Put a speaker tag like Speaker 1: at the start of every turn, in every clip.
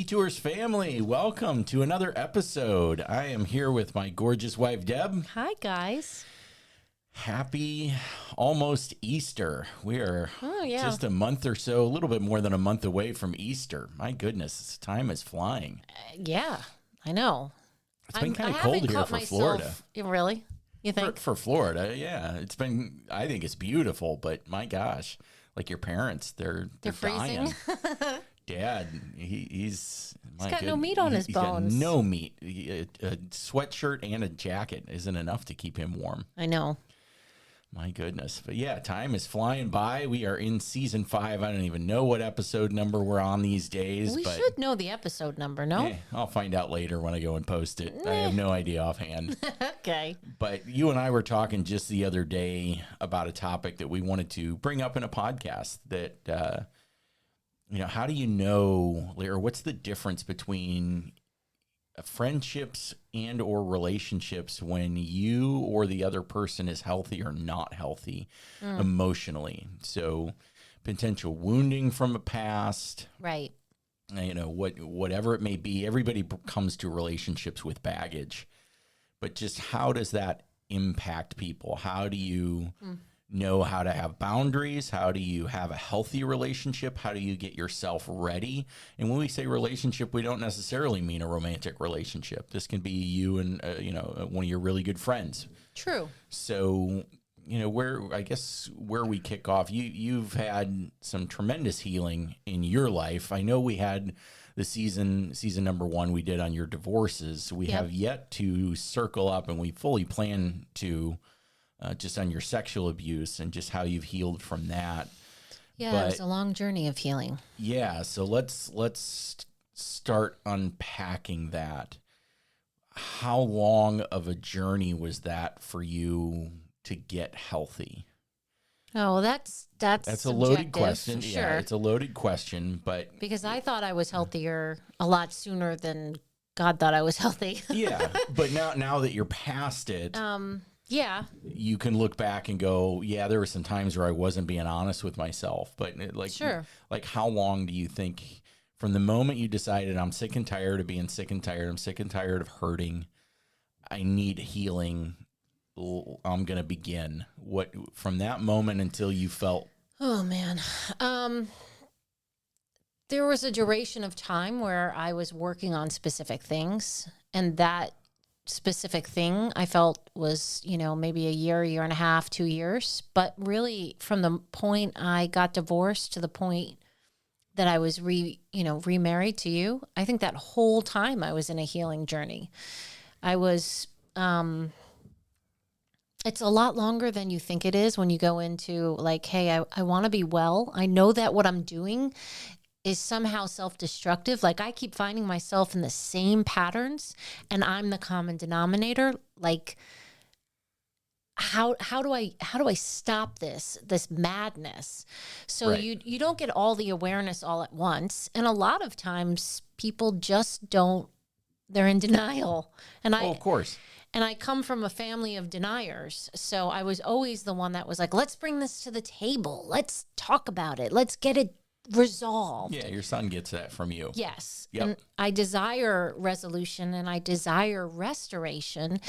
Speaker 1: Detours family, welcome to another episode. I am here with my gorgeous wife, Deb.
Speaker 2: Hi, guys.
Speaker 1: Happy almost Easter. We are
Speaker 2: yeah.
Speaker 1: just a month or so, a little bit more than a month away from Easter. My goodness, time is flying.
Speaker 2: Yeah, I know.
Speaker 1: It's been kind of cold here for Florida.
Speaker 2: Really? You think?
Speaker 1: For Florida, yeah. I think it's beautiful, but my gosh, like your parents, they're
Speaker 2: freezing.
Speaker 1: dying. Dad, he's
Speaker 2: got no meat on his bones.
Speaker 1: Got no meat. A sweatshirt and a jacket isn't enough to keep him warm.
Speaker 2: I know.
Speaker 1: My goodness. But yeah, time is flying by. We are in season 5. I don't even know what episode number we're on these days.
Speaker 2: We should know the episode number, no?
Speaker 1: I'll find out later when I go and post it. I have no idea offhand.
Speaker 2: Okay.
Speaker 1: But you and I were talking just the other day about a topic that we wanted to bring up in a podcast that, how do you know, or what's the difference between friendships and or relationships when you or the other person is healthy or not healthy emotionally? So potential wounding from a past,
Speaker 2: right?
Speaker 1: Whatever it may be. Everybody comes to relationships with baggage, but just how does that impact people? How do you know how to have boundaries? How do you have a healthy relationship? How do you get yourself ready? And when we say relationship, we don't necessarily mean a romantic relationship. This can be you and, one of your really good friends.
Speaker 2: True.
Speaker 1: So, where we kick off, you've had some tremendous healing in your life. I know we had the season number 1 we did on your divorces. We have yet to circle up, and we fully plan to, just on your sexual abuse and just how you've healed from that.
Speaker 2: Yeah, it's a long journey of healing.
Speaker 1: Yeah, so let's start unpacking that. How long of a journey was that for you to get healthy?
Speaker 2: Oh, that's
Speaker 1: a loaded question.
Speaker 2: Sure.
Speaker 1: Yeah, it's a loaded question, but
Speaker 2: because I thought I was healthier a lot sooner than God thought I was healthy.
Speaker 1: Yeah, but now that you're past it,
Speaker 2: yeah,
Speaker 1: you can look back and go, yeah, there were some times where I wasn't being honest with myself. But
Speaker 2: sure.
Speaker 1: Like how long do you think from the moment you decided I'm sick and tired of being sick and tired, I'm sick and tired of hurting, I need healing, I'm going to begin? What from that moment until you felt?
Speaker 2: Oh man. There was a duration of time where I was working on specific things, and that specific thing I felt was, maybe a year and a half, 2 years. But really from the point I got divorced to the point that I was remarried to you, I think that whole time I was in a healing journey. I was, it's a lot longer than you think it is when you go into like, hey, I want to be well. I know that what I'm doing is somehow self-destructive. Like I keep finding myself in the same patterns and I'm the common denominator. Like how do I stop this madness? So
Speaker 1: right.
Speaker 2: you don't get all the awareness all at once. And a lot of times people just don't, they're in denial. And
Speaker 1: of course.
Speaker 2: And I come from a family of deniers. So I was always the one that was like, let's bring this to the table. Let's talk about it. Let's get it resolved.
Speaker 1: Yeah, your son gets that from you.
Speaker 2: Yes.
Speaker 1: Yep.
Speaker 2: And I desire resolution and I desire restoration.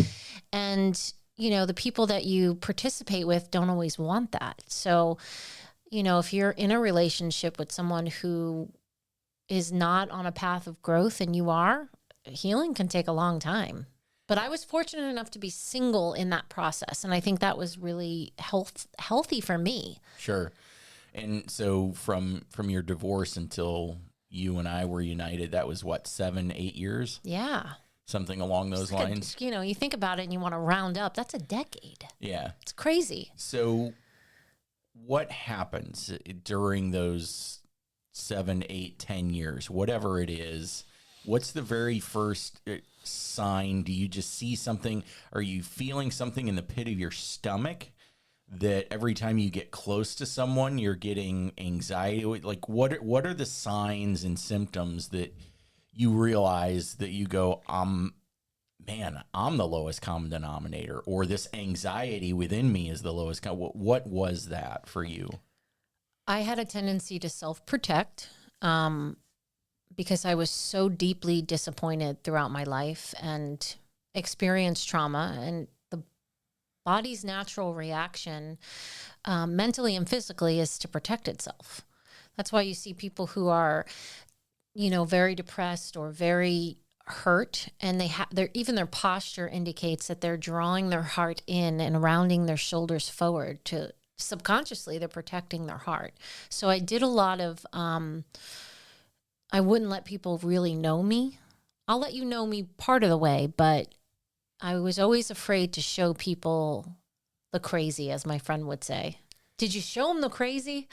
Speaker 2: And, the people that you participate with don't always want that. So, if you're in a relationship with someone who is not on a path of growth and you are, healing can take a long time. But I was fortunate enough to be single in that process. And I think that was really healthy for me.
Speaker 1: Sure. And so from your divorce until you and I were united, that was what, 7-8 years?
Speaker 2: Yeah.
Speaker 1: Something along those lines.
Speaker 2: You think about it and you want to round up, that's a decade.
Speaker 1: Yeah.
Speaker 2: It's crazy.
Speaker 1: So what happens during those 7, 8, 10 years, whatever it is? What's the very first sign? Do you just see something? Are you feeling something in the pit of your stomach that every time you get close to someone, you're getting anxiety? Like what are the signs and symptoms that you realize that you go, I'm the lowest common denominator, or this anxiety within me is the lowest? What was that for you?
Speaker 2: I had a tendency to self-protect because I was so deeply disappointed throughout my life and experienced trauma, and the body's natural reaction, mentally and physically, is to protect itself. That's why you see people who are, very depressed or very hurt, and even their posture indicates that they're drawing their heart in and rounding their shoulders forward. To subconsciously, they're protecting their heart. So I did a lot of, I wouldn't let people really know me. I'll let you know me part of the way, but I was always afraid to show people the crazy, as my friend would say. Did you show them the crazy?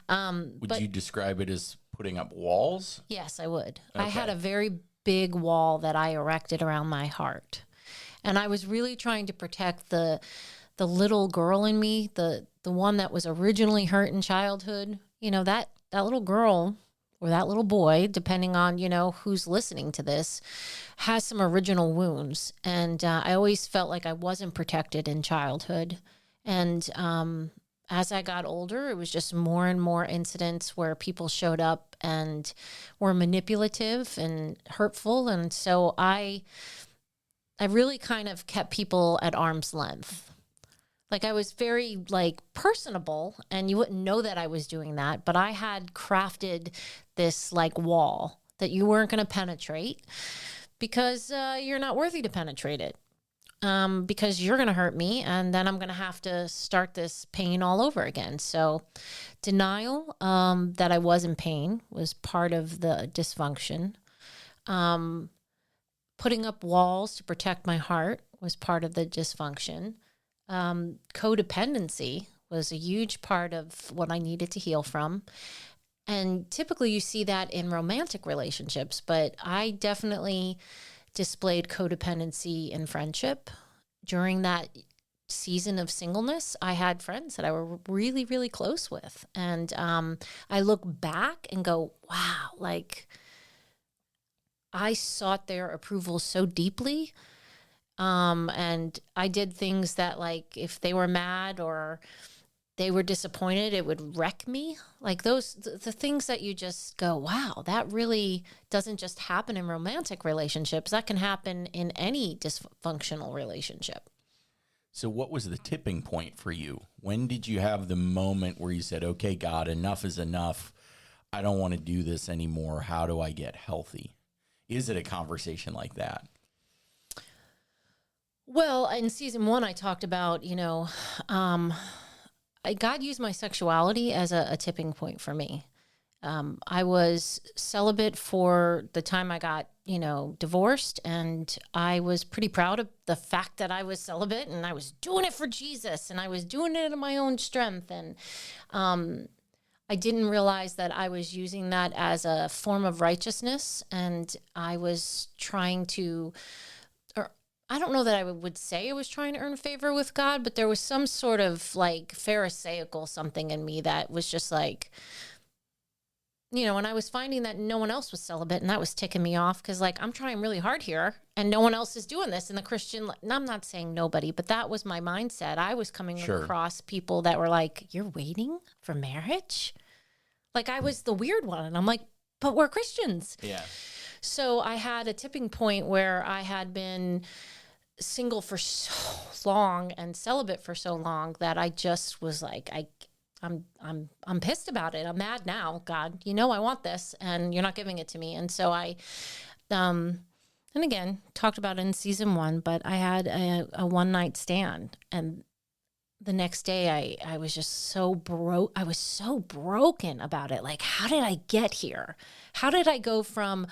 Speaker 1: Would you describe it as putting up walls?
Speaker 2: Yes, I would.
Speaker 1: Okay.
Speaker 2: I had a very big wall that I erected around my heart. And I was really trying to protect the little girl in me, the one that was originally hurt in childhood. That little girl or that little boy, depending on, who's listening to this, has some original wounds. And I always felt like I wasn't protected in childhood. And as I got older, it was just more and more incidents where people showed up and were manipulative and hurtful. And so I really kind of kept people at arm's length. Like, I was very personable, and you wouldn't know that I was doing that, but I had crafted this wall that you weren't going to penetrate because you're not worthy to penetrate it. Because you're going to hurt me, and then I'm going to have to start this pain all over again. So denial that I was in pain was part of the dysfunction. Putting up walls to protect my heart was part of the dysfunction. Codependency was a huge part of what I needed to heal from. And typically you see that in romantic relationships, but I definitely displayed codependency in friendship. During that season of singleness, I had friends that I were really, really close with. And I look back and go, wow, I sought their approval so deeply. And I did things that, if they were mad or they were disappointed, it would wreck me. The things that you just go, wow, that really doesn't just happen in romantic relationships. That can happen in any dysfunctional relationship.
Speaker 1: So what was the tipping point for you? When did you have the moment where you said, okay, God, enough is enough. I don't want to do this anymore. How do I get healthy? Is it a conversation like that?
Speaker 2: Well, in season 1, I talked about, God used my sexuality as a tipping point for me. I was celibate for the time I got, divorced, and I was pretty proud of the fact that I was celibate, and I was doing it for Jesus, and I was doing it in my own strength. And I didn't realize that I was using that as a form of righteousness, and I was trying to, or I don't know that I would say I was trying to earn favor with God, but there was some sort of Pharisaical something in me that was just and I was finding that no one else was celibate, and that was ticking me off because I'm trying really hard here and no one else is doing this in the Christian. And I'm not saying nobody, but that was my mindset. I was coming across people that were you're waiting for marriage? I was the weird one. And I'm but we're Christians.
Speaker 1: Yeah.
Speaker 2: So I had a tipping point where I had been single for so long and celibate for so long that I just was I'm pissed about it. I'm mad now. God, I want this and you're not giving it to me. And so I, and again, talked about it in season 1, but I had a one night stand, and the next day I was just so broke. I was so broken about it. How did I get here? How did I go from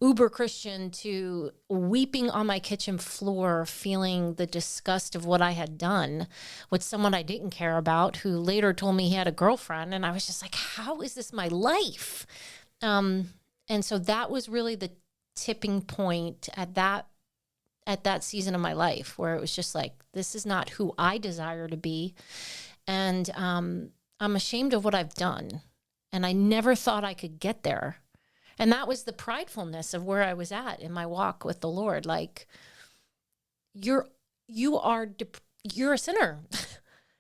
Speaker 2: uber Christian to weeping on my kitchen floor, feeling the disgust of what I had done with someone I didn't care about, who later told me he had a girlfriend? And I was just how is this my life? And so that was really the tipping point at that season of my life, where it was just this is not who I desire to be. And I'm ashamed of what I've done. And I never thought I could get there. And that was the pridefulness of where I was at in my walk with the Lord. You're a sinner.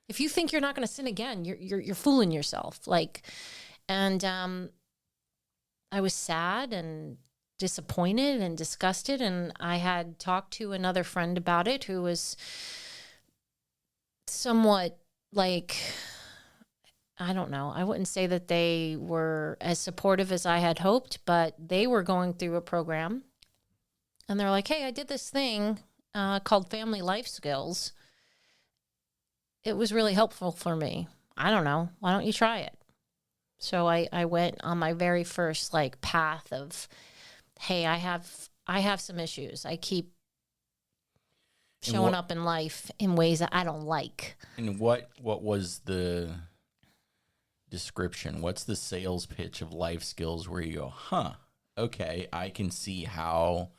Speaker 2: If you think you're not going to sin again, you're fooling yourself. And I was sad and disappointed and disgusted. And I had talked to another friend about it who was somewhat like, I don't know. I wouldn't say that they were as supportive as I had hoped, but they were going through a program. And they're like, hey, I did this thing called Family Life Skills. It was really helpful for me. I don't know. Why don't you try it? So I went on my very first like path of, hey, I have some issues. I keep showing up in life in ways that I don't like.
Speaker 1: And what was the description? What's the sales pitch of life skills where you go, okay, I can see how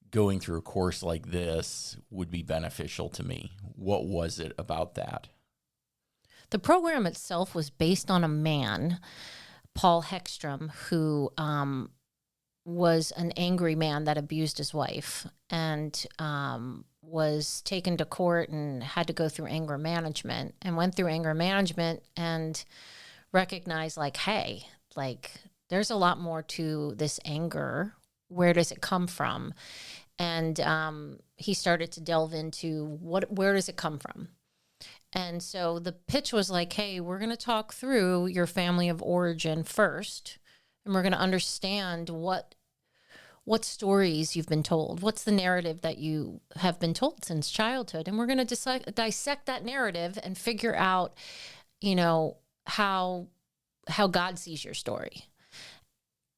Speaker 1: going through a course like this would be beneficial to me? What was it about that?
Speaker 2: The program itself was based on a man, Paul Heckstrom, who was an angry man that abused his wife and was taken to court and had to go through anger management and went through anger management and recognized like, hey, like there's a lot more to this anger. Where does it come from? And he started to delve into where does it come from? And so the pitch was like, hey, we're going to talk through your family of origin first, and we're going to understand what stories you've been told. What's the narrative that you have been told since childhood? And we're going to dissect that narrative and figure out, how God sees your story.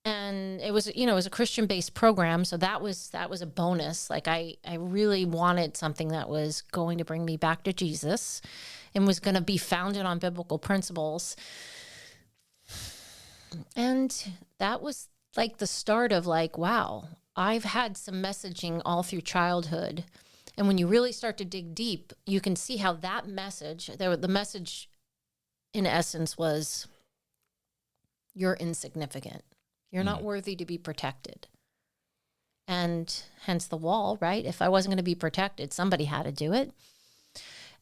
Speaker 2: And it was, it was a Christian-based program. So that was a bonus. Like I really wanted something that was going to bring me back to Jesus and was going to be founded on biblical principles. And that was like the start of like, wow, I've had some messaging all through childhood. And when you really start to dig deep, you can see how that message, the message in essence was, you're insignificant. You're not worthy to be protected. And hence the wall, right? If I wasn't going to be protected, somebody had to do it.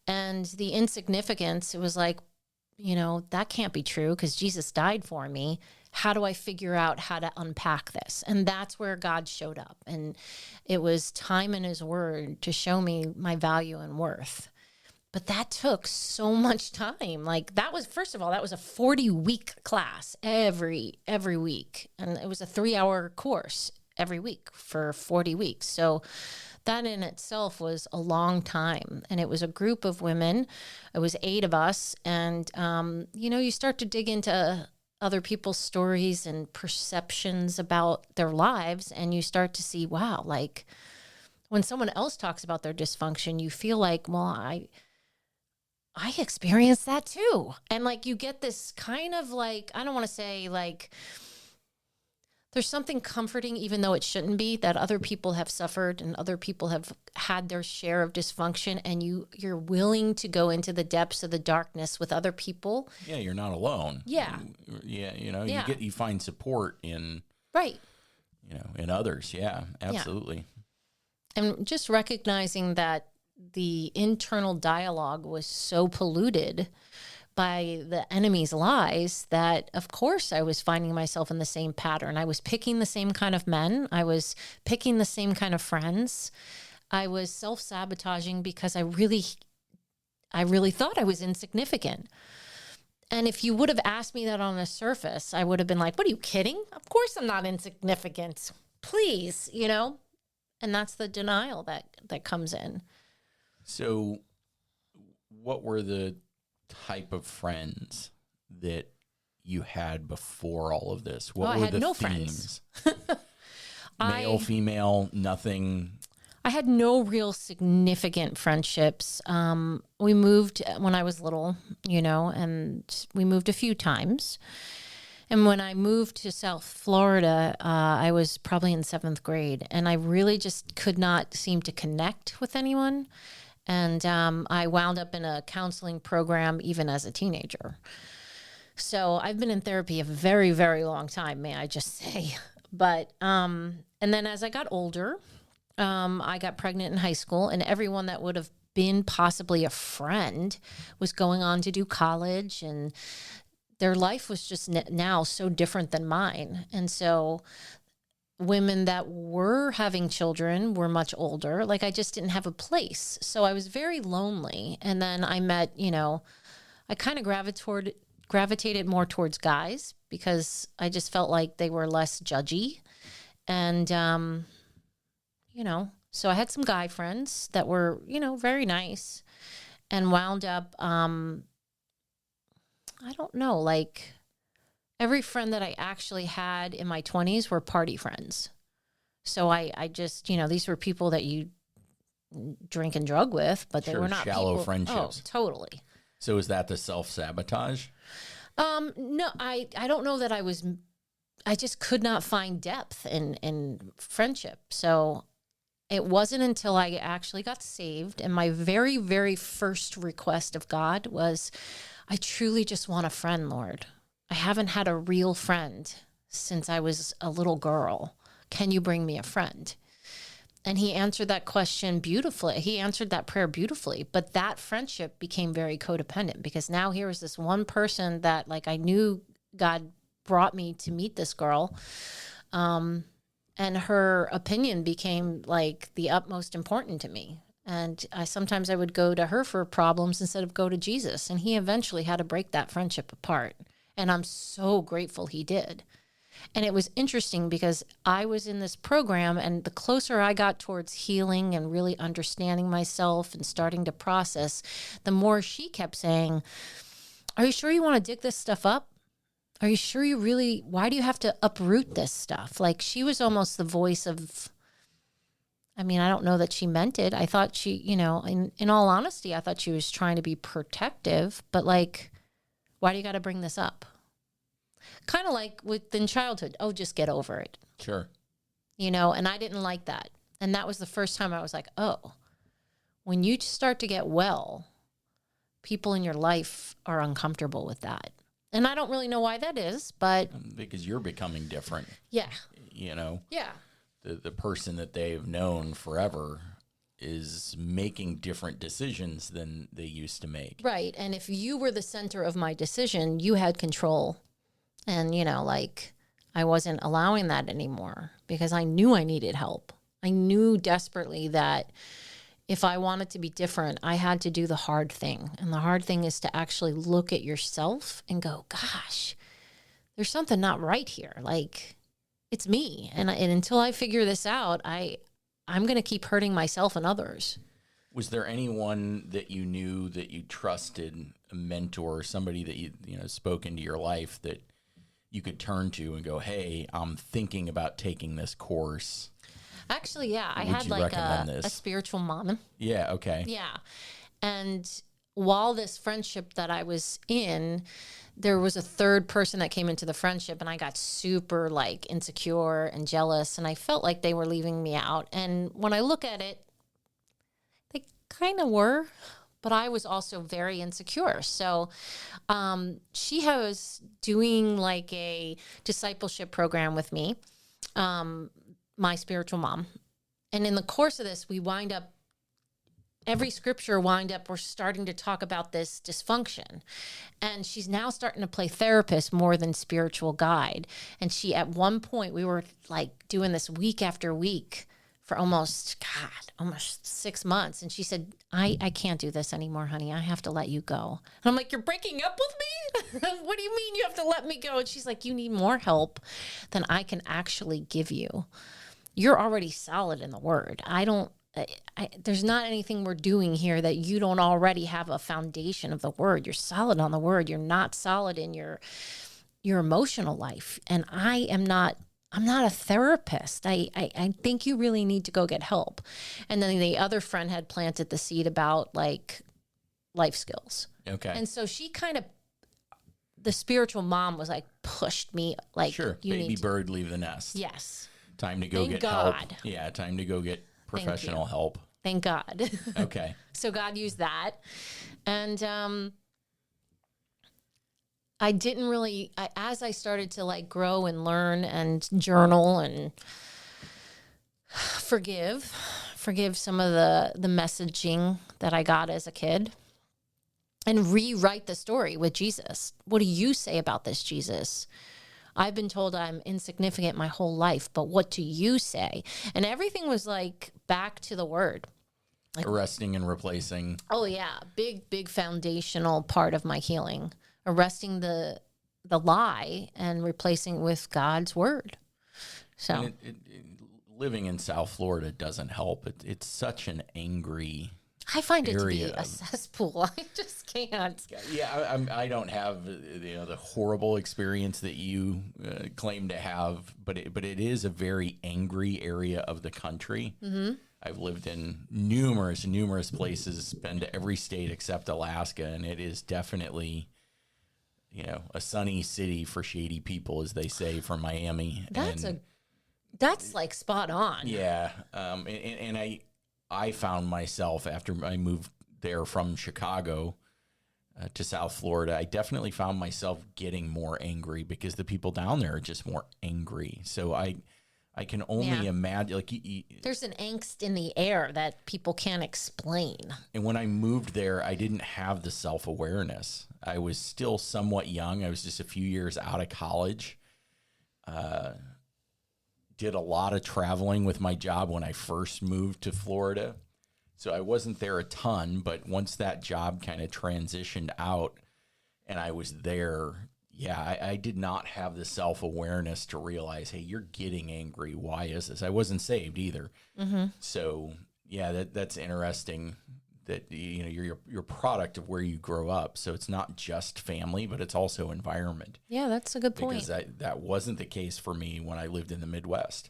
Speaker 2: And the insignificance, it was like, that can't be true because Jesus died for me. How do I figure out how to unpack this? And that's where God showed up. And it was time in his word to show me my value and worth. But that took so much time. Like that was, first of all, that was a 40-week class every week. And it was a 3-hour course every week for 40 weeks. So that in itself was a long time. And it was a group of women. It was 8 of us. And, you start to dig into other people's stories and perceptions about their lives. And you start to see, wow, like when someone else talks about their dysfunction, you feel like, well, I experienced that too. And like, you get this kind of like, I don't want to say like, there's something comforting, even though it shouldn't be, that other people have suffered and other people have had their share of dysfunction. And you're willing to go into the depths of the darkness with other people.
Speaker 1: Yeah. You're not alone.
Speaker 2: Yeah.
Speaker 1: You find support in,
Speaker 2: right.
Speaker 1: In others. Yeah, absolutely.
Speaker 2: Yeah. And just recognizing that the internal dialogue was so polluted by the enemy's lies that, of course, I was finding myself in the same pattern. I was picking the same kind of men. I was picking the same kind of friends. I was self-sabotaging because I really thought I was insignificant. And if you would have asked me that on the surface, I would have been like, what, are you kidding? Of course I'm not insignificant. Please, And that's the denial that comes in.
Speaker 1: So what were the type of friends that you had before all of this? What were the themes?
Speaker 2: Friends.
Speaker 1: Male, female, nothing?
Speaker 2: I had no real significant friendships. We moved when I was little, and we moved a few times. And when I moved to South Florida, I was probably in 7th grade, and I really just could not seem to connect with anyone. And I wound up in a counseling program even as a teenager. So I've been in therapy a very, very long time, may I just say. But, and then as I got older, I got pregnant in high school, and everyone that would have been possibly a friend was going on to do college, and their life was just now so different than mine. And so women that were having children were much older. Like I just didn't have a place. So I was very lonely. And then I met, I kind of gravitated more towards guys because I just felt like they were less judgy. And, so I had some guy friends that were, very nice, and wound up, I don't know, like every friend that I actually had in my 20s were party friends. So I just, these were people that you drink and drug with, but they were not
Speaker 1: shallow
Speaker 2: people.
Speaker 1: friendships.
Speaker 2: Oh, totally.
Speaker 1: So is that the self-sabotage?
Speaker 2: No, I don't know that I just could not find depth in friendship. So it wasn't until I actually got saved, and my very, very first request of God was, I truly just want a friend, Lord. I haven't had a real friend since I was a little girl. Can you bring me a friend? And he answered that question beautifully. He answered that prayer beautifully. But that friendship became very codependent, because now here was this one person that, like, I knew God brought me to meet this girl. And her opinion became like the utmost important to me. And sometimes I would go to her for problems instead of go to Jesus. And he eventually had to break that friendship apart. And I'm so grateful he did. And it was interesting because I was in this program, and the closer I got towards healing and really understanding myself and starting to process, the more she kept saying, are you sure you want to dig this stuff up? Are you sure you really, why do you have to uproot this stuff? Like, she was almost the voice of, I mean, I don't know that she meant it. I thought she, in all honesty, I thought she was trying to be protective, but like, why do you got to bring this up? Kind of like within childhood. Oh, just get over it.
Speaker 1: Sure.
Speaker 2: And I didn't like that. And that was the first time I was like, oh, when you start to get well, people in your life are uncomfortable with that. And I don't really know why that is, but
Speaker 1: because you're becoming different.
Speaker 2: Yeah.
Speaker 1: Yeah. The person that they've known forever is making different decisions than they used to make.
Speaker 2: Right. And if you were the center of my decision, you had control. And, I wasn't allowing that anymore because I knew I needed help. I knew desperately that if I wanted to be different, I had to do the hard thing. And the hard thing is to actually look at yourself and go, gosh, there's something not right here. Like, it's me. And until I figure this out, I'm going to keep hurting myself and others.
Speaker 1: Was there anyone that you knew that you trusted, a mentor, somebody that you spoke into your life that you could turn to and go, hey, I'm thinking about taking this course?
Speaker 2: Actually, yeah. I
Speaker 1: Would
Speaker 2: had
Speaker 1: you
Speaker 2: like
Speaker 1: recommend
Speaker 2: a
Speaker 1: this?
Speaker 2: spiritual mom.
Speaker 1: Yeah, okay.
Speaker 2: Yeah. And while this friendship that I was in, there was a third person that came into the friendship, and I got super like insecure and jealous, and I felt like they were leaving me out. And when I look at it, they kind of were, but I was also very insecure. So she was doing like a discipleship program with me, my spiritual mom. And in the course of this, every scripture we're starting to talk about this dysfunction. And she's now starting to play therapist more than spiritual guide. And at one point, we were like doing this week after week for almost 6 months. And she said, I can't do this anymore, honey. I have to let you go. And I'm like, you're breaking up with me? What do you mean you have to let me go? And she's like, you need more help than I can actually give you. You're already solid in the word. There's not anything we're doing here that you don't already have a foundation of the word. You're solid on the word. You're not solid in your emotional life. And I'm not a therapist. I think you really need to go get help. And then the other friend had planted the seed about like life skills.
Speaker 1: Okay.
Speaker 2: And so she the spiritual mom was like pushed me like,
Speaker 1: sure. Baby bird, leave the nest.
Speaker 2: Yes.
Speaker 1: Time to go
Speaker 2: Thank
Speaker 1: get
Speaker 2: God.
Speaker 1: help. Yeah, time to go get professional help.
Speaker 2: Thank God.
Speaker 1: Okay.
Speaker 2: So God used that. And I didn't really, as I started to like grow and learn and journal and forgive some of the messaging that I got as a kid, and rewrite the story with Jesus. What do you say about this, Jesus? I've been told I'm insignificant my whole life, but what do you say? And everything was like back to the word. Like,
Speaker 1: arresting and replacing.
Speaker 2: oh yeah, big foundational part of my healing. Arresting the lie and replacing it with God's word. So
Speaker 1: And living in South Florida doesn't help. It's such an angry
Speaker 2: I find it to be
Speaker 1: area
Speaker 2: a cesspool. I just can't.
Speaker 1: Yeah, I don't have the horrible experience that you claim to have, but it is a very angry area of the country. Mm-hmm. I've lived in numerous places, been to every state except Alaska, and it is definitely, a sunny city for shady people, as they say, from Miami.
Speaker 2: That's like spot on.
Speaker 1: Yeah, and I found myself after I moved there from Chicago to South Florida, I definitely found myself getting more angry because the people down there are just more angry. So I can only imagine, like,
Speaker 2: there's an angst in the air that people can't explain.
Speaker 1: And when I moved there, I didn't have the self-awareness. I was still somewhat young. I was just a few years out of college. Did a lot of traveling with my job when I first moved to Florida. So I wasn't there a ton, but once that job kind of transitioned out and I was there, I did not have the self-awareness to realize, hey, you're getting angry. Why is this? I wasn't saved either. Mm-hmm. So that's interesting that, you're a product of where you grow up. So it's not just family, but it's also environment.
Speaker 2: Yeah, that's a good point.
Speaker 1: Because that wasn't the case for me when I lived in the Midwest.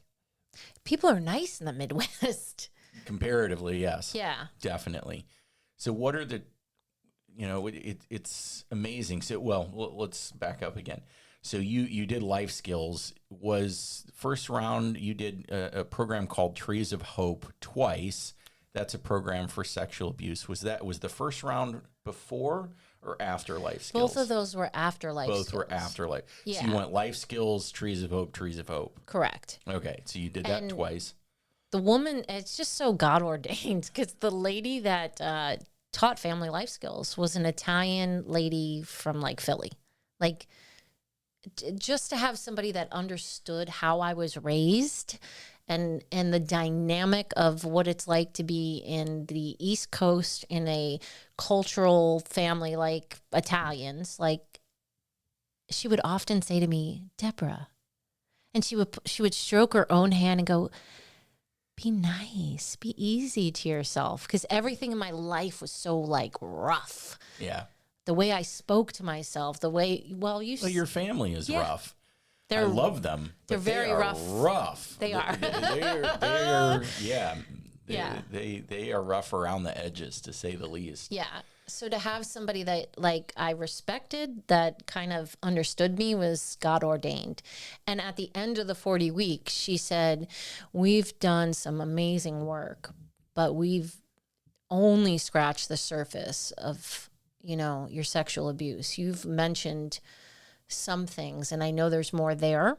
Speaker 2: People are nice in the Midwest.
Speaker 1: Comparatively, yes.
Speaker 2: Yeah.
Speaker 1: Definitely. So what are the, it's amazing. So, let's back up again. So you did life skills. Was first round, you did a program called Trees of Hope twice. That's a program for sexual abuse. Was the first round before or after life skills?
Speaker 2: Both of those were after life skills.
Speaker 1: Both were after life.
Speaker 2: Yeah.
Speaker 1: So you went life skills, Trees of Hope, Trees of Hope.
Speaker 2: Correct.
Speaker 1: Okay. So you did that twice.
Speaker 2: The woman, it's just so God ordained because the lady that taught family life skills was an Italian lady from like Philly. Like, just to have somebody that understood how I was raised and the dynamic of what it's like to be in the East Coast in a cultural family like Italians. Like, she would often say to me, Deborah, and she would stroke her own hand and go, be nice, be easy to yourself. Because everything in my life was so like rough.
Speaker 1: Yeah.
Speaker 2: The way I spoke to myself, the way,
Speaker 1: your family is rough. I love them.
Speaker 2: They're very rough.
Speaker 1: They are. They are rough around the edges, to say the least.
Speaker 2: Yeah. So to have somebody that like I respected, that kind of understood me, was God ordained. And at the end of the 40 weeks, she said, we've done some amazing work, but we've only scratched the surface of, your sexual abuse. You've mentioned some things, and I know there's more there.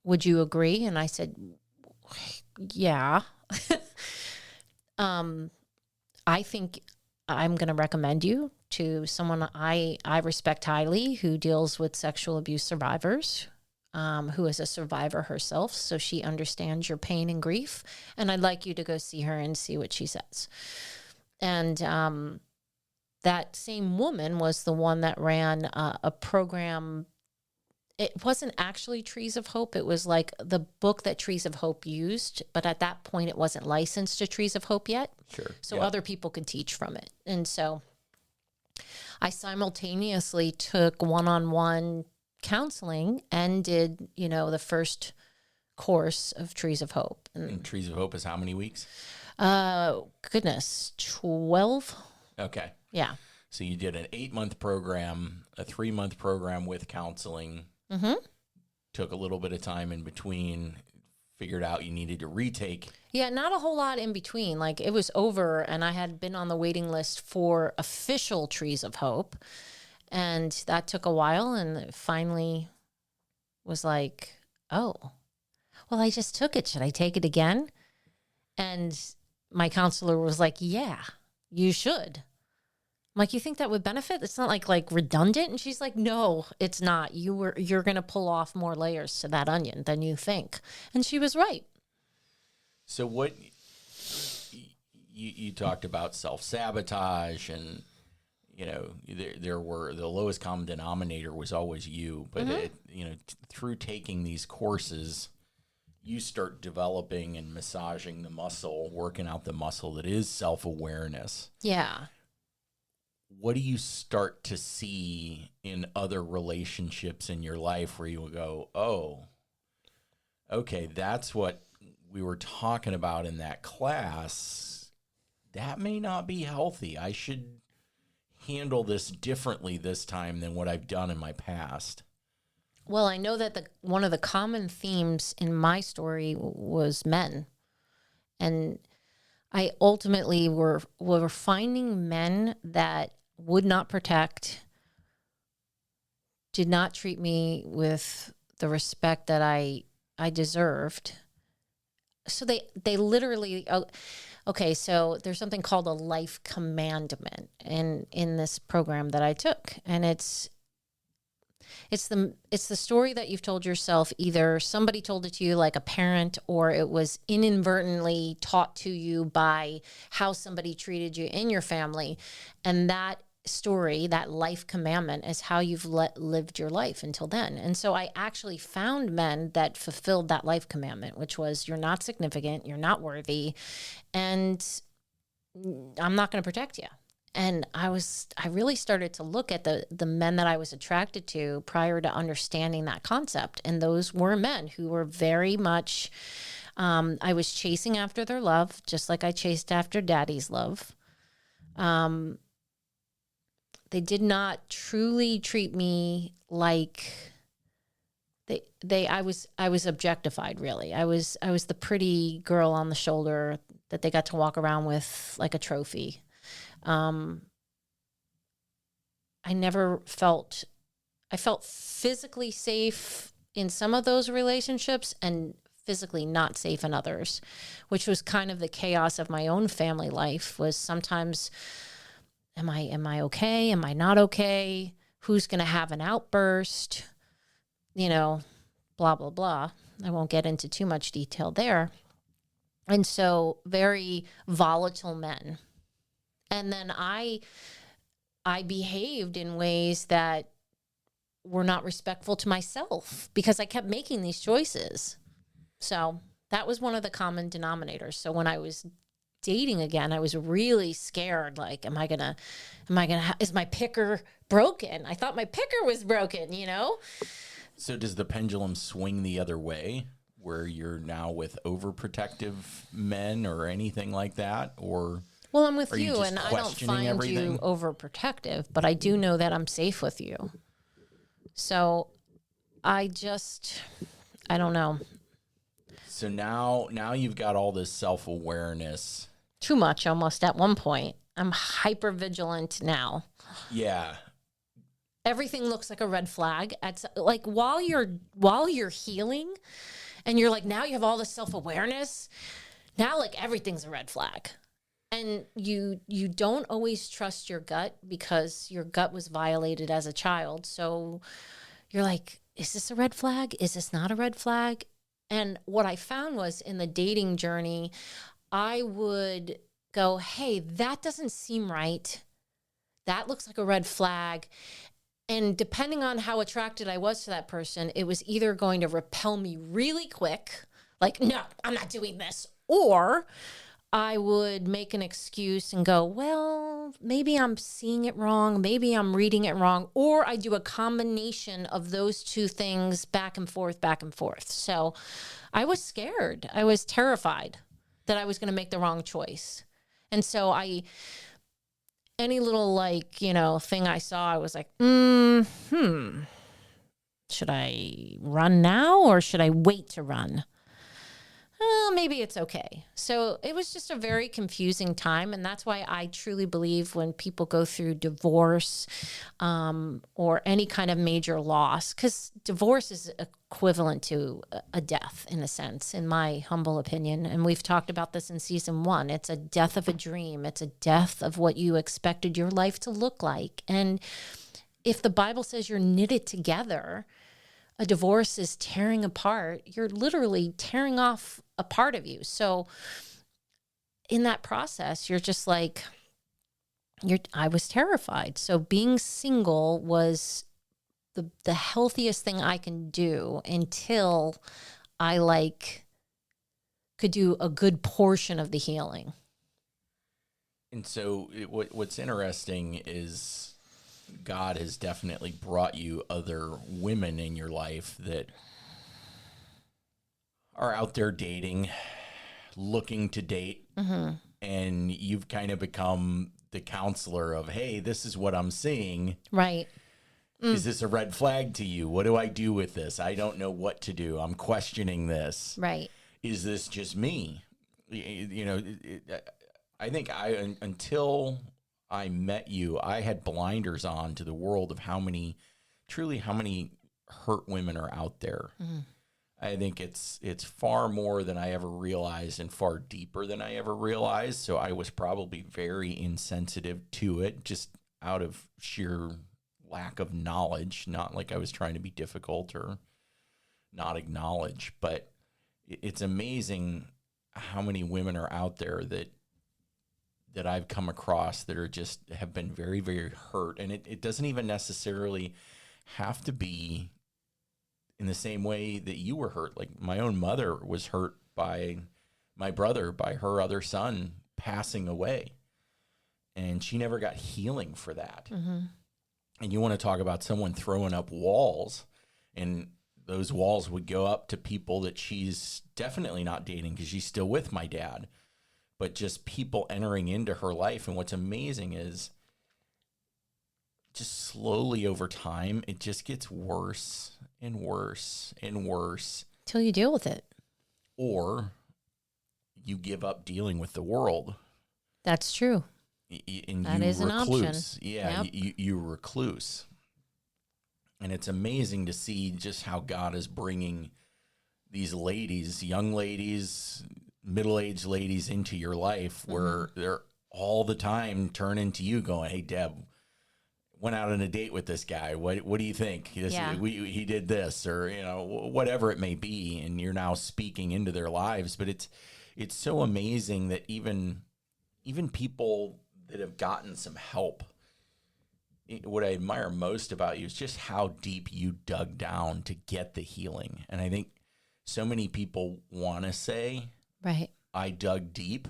Speaker 2: Would you agree? And I said, yeah. I think I'm going to recommend you to someone I respect highly who deals with sexual abuse survivors, who is a survivor herself, so she understands your pain and grief. And I'd like you to go see her and see what she says. And that same woman was the one that ran a program. It wasn't actually Trees of Hope. It was like the book that Trees of Hope used. But at that point, it wasn't licensed to Trees of Hope yet.
Speaker 1: Sure.
Speaker 2: So other people could teach from it. And so I simultaneously took one-on-one counseling and did, the first course of Trees of Hope.
Speaker 1: And Trees of Hope is how many weeks?
Speaker 2: 12.
Speaker 1: Okay.
Speaker 2: Yeah.
Speaker 1: So you did an 8-month program, a 3-month program with counseling.
Speaker 2: Mm-hmm.
Speaker 1: Took a little bit of time in between, figured out you needed to retake.
Speaker 2: Yeah, not a whole lot in between. Like, it was over, and I had been on the waiting list for official Trees of Hope. And that took a while, and it finally was like, oh, well, I just took it. Should I take it again? And my counselor was like, yeah, you should. like, you think that would benefit? It's not like redundant. And she's like, no, it's not. You're going to pull off more layers to that onion than you think. And she was right.
Speaker 1: So what you talked about self-sabotage, and there were, the lowest common denominator was always you, but through taking these courses, you start developing and massaging the muscle, working out the muscle that is self-awareness.
Speaker 2: Yeah.
Speaker 1: What do you start to see in other relationships in your life where you will go, oh, okay, that's what we were talking about in that class. That may not be healthy. I should handle this differently this time than what I've done in my past.
Speaker 2: Well, I know that one of the common themes in my story was men. And I ultimately were finding men that would not protect, did not treat me with the respect that I deserved. So they literally, okay, so there's something called a life commandment in this program that I took. And it's the story that you've told yourself. Either somebody told it to you, like a parent, or it was inadvertently taught to you by how somebody treated you in your family. And that story, that life commandment, is how you've lived your life until then. And so I actually found men that fulfilled that life commandment, which was, you're not significant, you're not worthy, and I'm not going to protect you. And I really started to look at the men that I was attracted to prior to understanding that concept. And those were men who were very much, I was chasing after their love, just like I chased after daddy's love. They did not truly treat me like I was objectified, really. I was the pretty girl on the shoulder that they got to walk around with like a trophy. I felt physically safe in some of those relationships and physically not safe in others, which was kind of the chaos of my own family life. Was sometimes, am I okay? Am I not okay? Who's going to have an outburst? Blah, blah, blah. I won't get into too much detail there. And so very volatile men. And then I behaved in ways that were not respectful to myself because I kept making these choices. So that was one of the common denominators. So when I was dating again, I was really scared. Like, is my picker broken? I thought my picker was broken,
Speaker 1: So does the pendulum swing the other way, where you're now with overprotective men or anything like that? Or...
Speaker 2: Well, I'm with you,
Speaker 1: just
Speaker 2: and I don't find
Speaker 1: everything?
Speaker 2: you overprotective, but I do know that I'm safe with you. So I don't know.
Speaker 1: So now you've got all this self-awareness.
Speaker 2: Too much almost at one point. I'm hyper vigilant now.
Speaker 1: Yeah.
Speaker 2: Everything looks like a red flag. Like while you're healing and you're like, now you have all this self-awareness, now like everything's a red flag. And you don't always trust your gut because your gut was violated as a child. So you're like, is this a red flag? Is this not a red flag? And what I found was in the dating journey, I would go, hey, that doesn't seem right. That looks like a red flag. And depending on how attracted I was to that person, it was either going to repel me really quick, like, no, I'm not doing this, or I would make an excuse and go, well, maybe I'm seeing it wrong. Maybe I'm reading it wrong. Or I do a combination of those two things back and forth, back and forth. So I was scared. I was terrified that I was going to make the wrong choice. And so any little thing I saw, I was like, should I run now or should I wait to run? oh, maybe it's okay. So it was just a very confusing time. And that's why I truly believe when people go through divorce or any kind of major loss, because divorce is equivalent to a death in a sense, in my humble opinion. And we've talked about this in season 1. It's a death of a dream. It's a death of what you expected your life to look like. And if the Bible says you're knitted together, a divorce is tearing apart. You're literally tearing off a part of you. So in that process, you're just like, I was terrified. So being single was the healthiest thing I can do until I could do a good portion of the healing.
Speaker 1: And so what's interesting is God has definitely brought you other women in your life that are out there dating, looking to date, and you've kind of become the counselor of, hey, this is what I'm seeing.
Speaker 2: Right.
Speaker 1: Is this a red flag to you? What do I do with this? I don't know what to do. I'm questioning this.
Speaker 2: Right.
Speaker 1: Is this just me? I think until I met you, I had blinders on to the world of how many hurt women are out there. I think it's far more than I ever realized and far deeper than I ever realized. So I was probably very insensitive to it, just out of sheer lack of knowledge, not like I was trying to be difficult or not acknowledge. But it's amazing how many women are out there that I've come across that are just have been very, very hurt. And it doesn't even necessarily have to be in the same way that you were hurt. Like my own mother was hurt by my brother, by her other son passing away. And she never got healing for that. And you want to talk about someone throwing up walls, and those walls would go up to people that she's definitely not dating because she's still with my dad. But just people entering into her life. And what's amazing is just slowly over time, it just gets worse and worse and worse.
Speaker 2: Till you deal with it.
Speaker 1: Or you give up dealing with the world.
Speaker 2: That's true.
Speaker 1: And
Speaker 2: that is an option.
Speaker 1: Yeah,
Speaker 2: yep.
Speaker 1: you recluse. And it's amazing to see just how God is bringing these ladies, young ladies, middle-aged ladies into your life where they're all the time turning to you going, hey, Deb, went out on a date with this guy. What do you think? He did this, or, whatever it may be. And you're now speaking into their lives. But it's so amazing that even people that have gotten some help, what I admire most about you is just how deep you dug down to get the healing. And I think so many people want to say,
Speaker 2: right,
Speaker 1: I dug deep,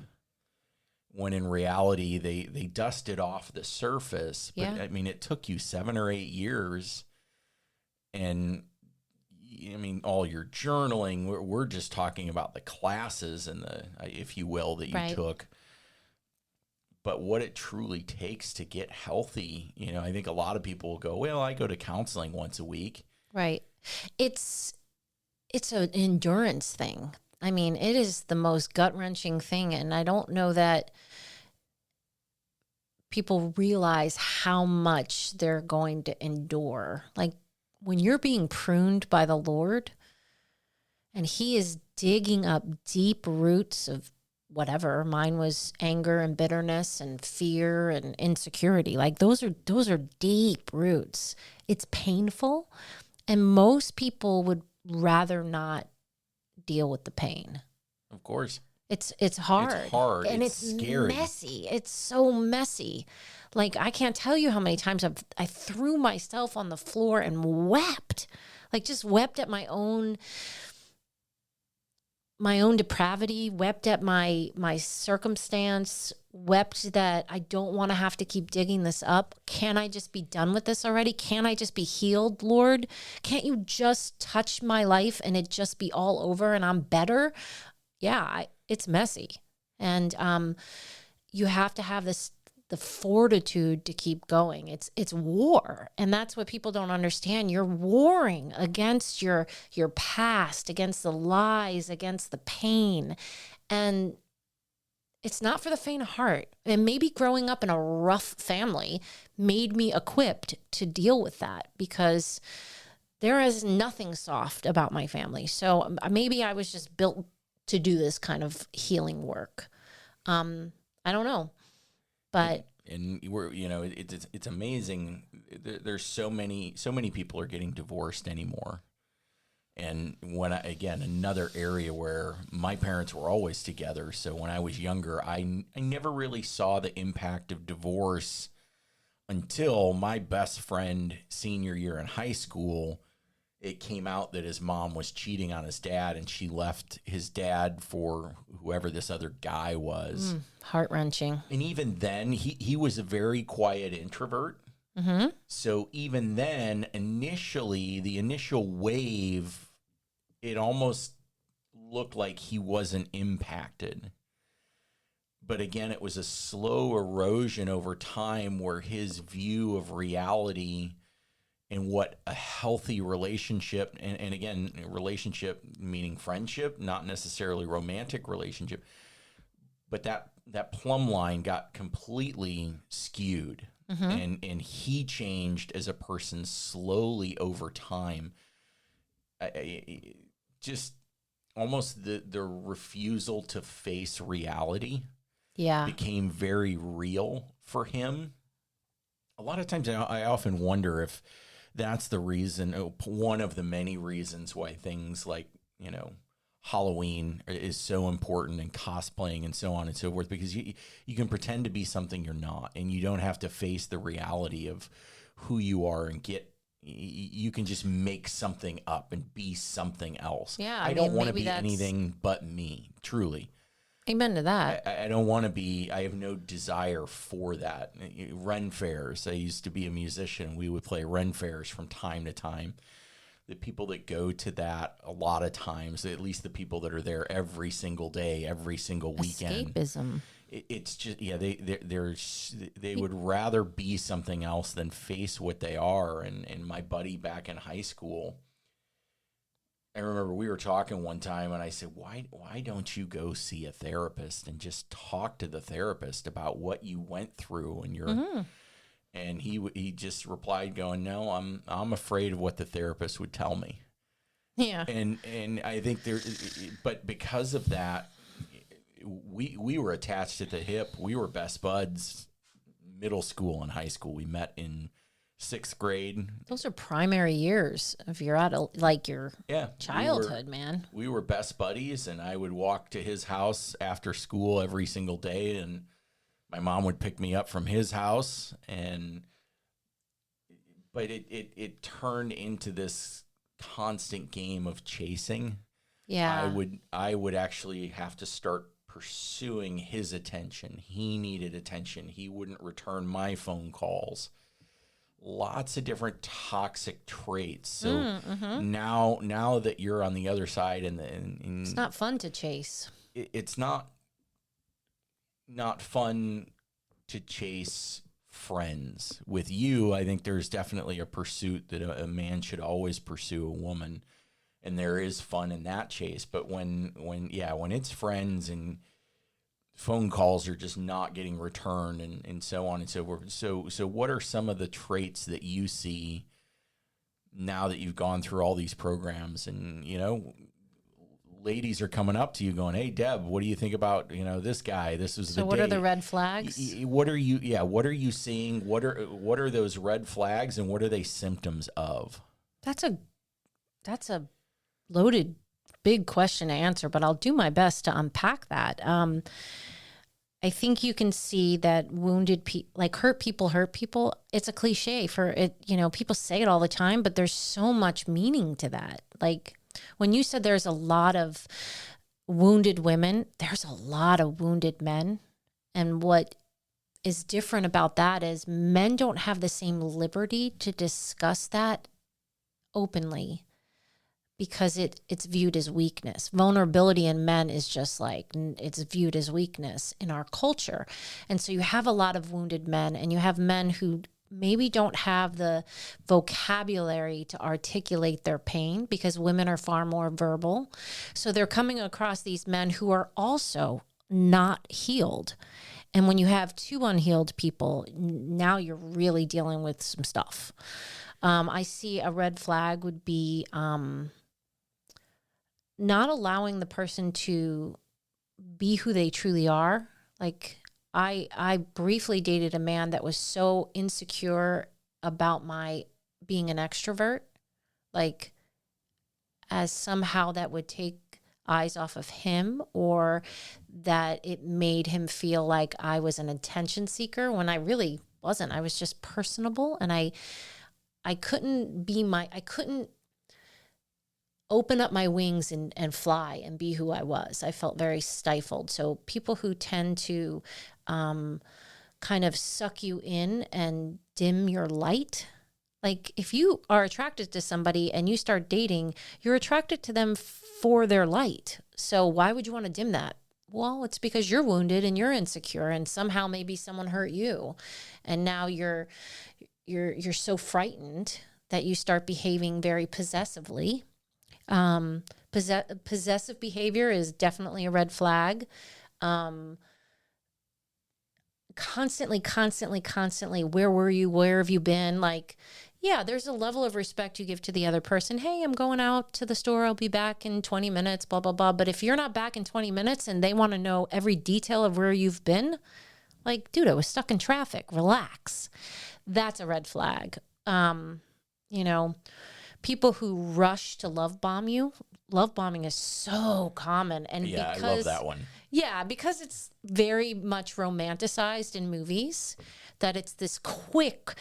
Speaker 1: when in reality they dusted off the surface. But
Speaker 2: yeah.
Speaker 1: I mean, it took you 7 or 8 years, and I mean, all your journaling. We're just talking about the classes and the, if you will, that you
Speaker 2: right.
Speaker 1: took. But what it truly takes to get healthy, I think a lot of people will go, well, I go to counseling once a week.
Speaker 2: Right. It's an endurance thing. I mean, it is the most gut-wrenching thing, and I don't know that people realize how much they're going to endure. Like, when you're being pruned by the Lord, and He is digging up deep roots of whatever, mine was anger and bitterness and fear and insecurity. Like, those are deep roots. It's painful, and most people would rather not deal with the pain.
Speaker 1: Of course.
Speaker 2: It's hard.
Speaker 1: It's hard.
Speaker 2: And
Speaker 1: it's scary.
Speaker 2: Messy. It's so messy. Like, I can't tell you how many times I threw myself on the floor and wept. Like, just wept at my own depravity, wept at my circumstance, wept that I don't want to have to keep digging this up. Can I just be done with this already? Can I just be healed, Lord? Can't you just touch my life and it just be all over and I'm better? Yeah, it's messy. And you have to have this the fortitude to keep going. It's war. And that's what people don't understand. You're warring against your past, against the lies, against the pain. And it's not for the faint of heart. And maybe growing up in a rough family made me equipped to deal with that, because there is nothing soft about my family. So maybe I was just built to do this kind of healing work. I don't know, but
Speaker 1: and we're, it's amazing. There's so many people are getting divorced anymore. And again, another area where my parents were always together. So when I was younger, I never really saw the impact of divorce until my best friend senior year in high school. It came out that his mom was cheating on his dad, and she left his dad for whoever this other guy was.
Speaker 2: Heart-wrenching.
Speaker 1: And even then, he was a very quiet introvert.
Speaker 2: Mm-hmm.
Speaker 1: So even then, the initial wave, it almost looked like he wasn't impacted. But again, it was a slow erosion over time where his view of reality and what a healthy relationship, and again, relationship meaning friendship, not necessarily romantic relationship, but that plumb line got completely skewed. Mm-hmm. And he changed as a person slowly over time. Just almost the refusal to face reality became very real for him. A lot of times I often wonder if that's the reason, one of the many reasons why things like, Halloween is so important, and cosplaying and so on and so forth, because you can pretend to be something you're not, and you don't have to face the reality of who you are, and you can just make something up and be something else.
Speaker 2: Yeah,
Speaker 1: I don't want to be anything but me, truly.
Speaker 2: Amen to that.
Speaker 1: I don't want to be, I have no desire for that. Ren fairs. I used to be a musician. We would play Ren fairs from time to time. The people that go to that, a lot of times, at least the people that are there every single day, every single weekend.
Speaker 2: Escapism.
Speaker 1: It's just, they would rather be something else than face what they are. And my buddy back in high school, I remember we were talking one time, and I said, why don't you go see a therapist and just talk to the therapist about what you went through and your, mm-hmm. And he just replied going, no, I'm afraid of what the therapist would tell me.
Speaker 2: Yeah.
Speaker 1: And I think but because of that, we were attached at the hip. We were best buds, middle school and high school. We met in 6th grade.
Speaker 2: Those are primary years of your childhood, man.
Speaker 1: We were best buddies, and I would walk to his house after school every single day, and my mom would pick me up from his house. But it turned into this constant game of chasing.
Speaker 2: Yeah.
Speaker 1: I would actually have to start pursuing his attention. He needed attention. He wouldn't return my phone calls. Lots of different toxic traits. So mm-hmm. now that you're on the other side, and
Speaker 2: it's not fun to chase.
Speaker 1: It's not fun to chase friends. With you, I think there's definitely a pursuit that a man should always pursue a woman, and there is fun in that chase. But when it's friends and phone calls are just not getting returned, and so on and so forth. So what are some of the traits that you see now that you've gone through all these programs, and, ladies are coming up to you going, hey, Deb, what do you think about, this guy? This is
Speaker 2: so what are the red flags?
Speaker 1: What are you seeing? What are those red flags, and what are they symptoms of?
Speaker 2: That's a loaded big question to answer, but I'll do my best to unpack that. I think you can see that wounded people, like hurt people. It's a cliche for it. People say it all the time, but there's so much meaning to that. Like when you said there's a lot of wounded women, there's a lot of wounded men. And what is different about that is men don't have the same liberty to discuss that openly. because it's viewed as weakness. Vulnerability in men is just like, it's viewed as weakness in our culture. And so you have a lot of wounded men, and you have men who maybe don't have the vocabulary to articulate their pain, because women are far more verbal. So they're coming across these men who are also not healed. And when you have two unhealed people, now you're really dealing with some stuff. I see a red flag would be not allowing the person to be who they truly are. Like I briefly dated a man that was so insecure about my being an extrovert, like as somehow that would take eyes off of him, or that it made him feel like I was an attention seeker when I really wasn't. I was just personable, and I couldn't open up my wings and fly and be who I was. I felt very stifled. So people who tend to kind of suck you in and dim your light. Like if you are attracted to somebody and you start dating, you're attracted to them for their light. So why would you want to dim that? Well, it's because you're wounded and you're insecure, and somehow maybe someone hurt you. And now you're so frightened that you start behaving very possessively. Possessive behavior is definitely a red flag. Constantly, where were you? Where have you been? Like, yeah, there's a level of respect you give to the other person. Hey, I'm going out to the store. I'll be back in 20 minutes, blah, blah, blah. But if you're not back in 20 minutes and they want to know every detail of where you've been, like, dude, I was stuck in traffic. Relax. That's a red flag. People who rush to love bomb you. Love bombing is so common. And
Speaker 1: yeah, I love that one.
Speaker 2: Yeah, because it's very much romanticized in movies, that it's this quick,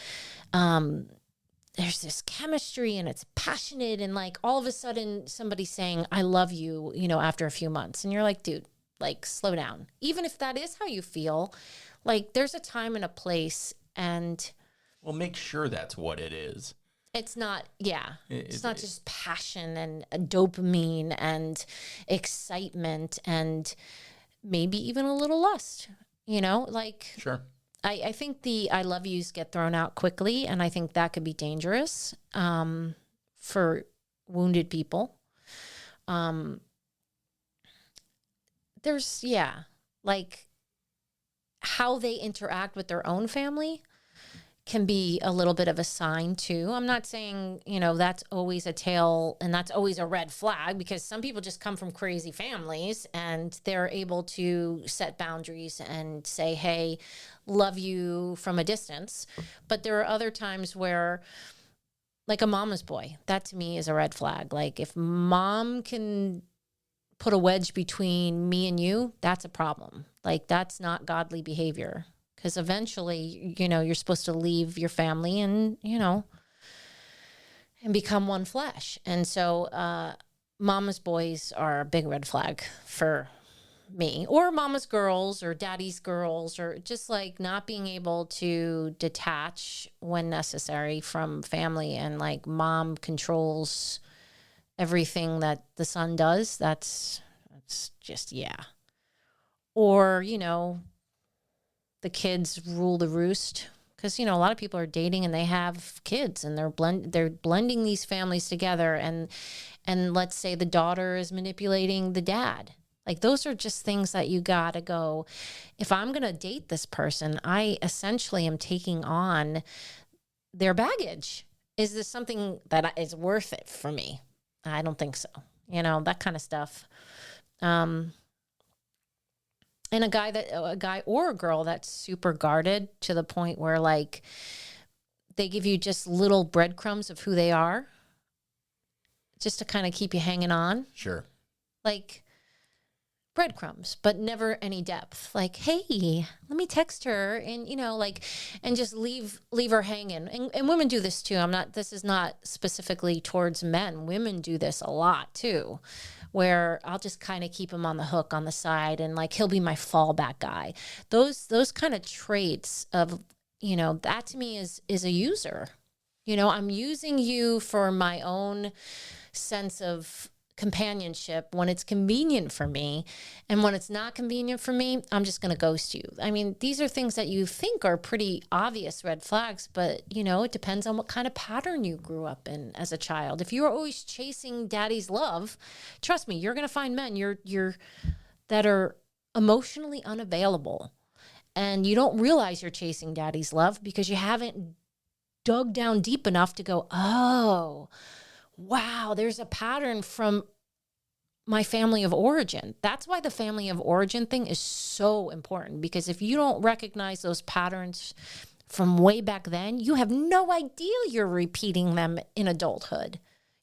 Speaker 2: there's this chemistry and it's passionate, and like all of a sudden somebody's saying, I love you, after a few months. And you're like, dude, like slow down. Even if that is how you feel, like there's a time and a place, and
Speaker 1: well, make sure that's what it is.
Speaker 2: It's not, it's not just passion and dopamine and excitement and maybe even a little lust, like.
Speaker 1: Sure.
Speaker 2: I think the I love yous get thrown out quickly, and I think that could be dangerous for wounded people. There's, like how they interact with their own family can be a little bit of a sign too. I'm not saying, that's always a tale and that's always a red flag, because some people just come from crazy families and they're able to set boundaries and say, hey, love you from a distance. But there are other times where, like a mama's boy, that to me is a red flag. Like if mom can put a wedge between me and you, that's a problem. Like that's not godly behavior. Because eventually, you're supposed to leave your family and, and become one flesh. And so mama's boys are a big red flag for me, or mama's girls or daddy's girls, or just like not being able to detach when necessary from family, and like mom controls everything that the son does. That's just, Or, the kids rule the roost, because a lot of people are dating and they have kids and they're blending these families together, and let's say the daughter is manipulating the dad. Like those are just things that you gotta go, if I'm gonna date this person, I essentially am taking on their baggage. Is this something that is worth it for me? I don't think so. That kind of stuff. And a guy or a girl that's super guarded to the point where like they give you just little breadcrumbs of who they are, just to kind of keep you hanging on.
Speaker 1: Sure.
Speaker 2: Like breadcrumbs, but never any depth. Like, hey, let me text her, and and just leave her hanging. And women do this too. This is not specifically towards men. Women do this a lot too, where I'll just kind of keep him on the hook on the side, and like he'll be my fallback guy. Those kind of traits of, that to me is a user. I'm using you for my own sense of companionship when it's convenient for me. And when it's not convenient for me, I'm just going to ghost you. I mean, these are things that you think are pretty obvious red flags, but it depends on what kind of pattern you grew up in as a child. If you were always chasing daddy's love, trust me, you're going to find men that are emotionally unavailable. And you don't realize you're chasing daddy's love because you haven't dug down deep enough to go, oh, wow, there's a pattern from my family of origin. That's why the family of origin thing is so important, because if you don't recognize those patterns from way back then, you have no idea you're repeating them in adulthood.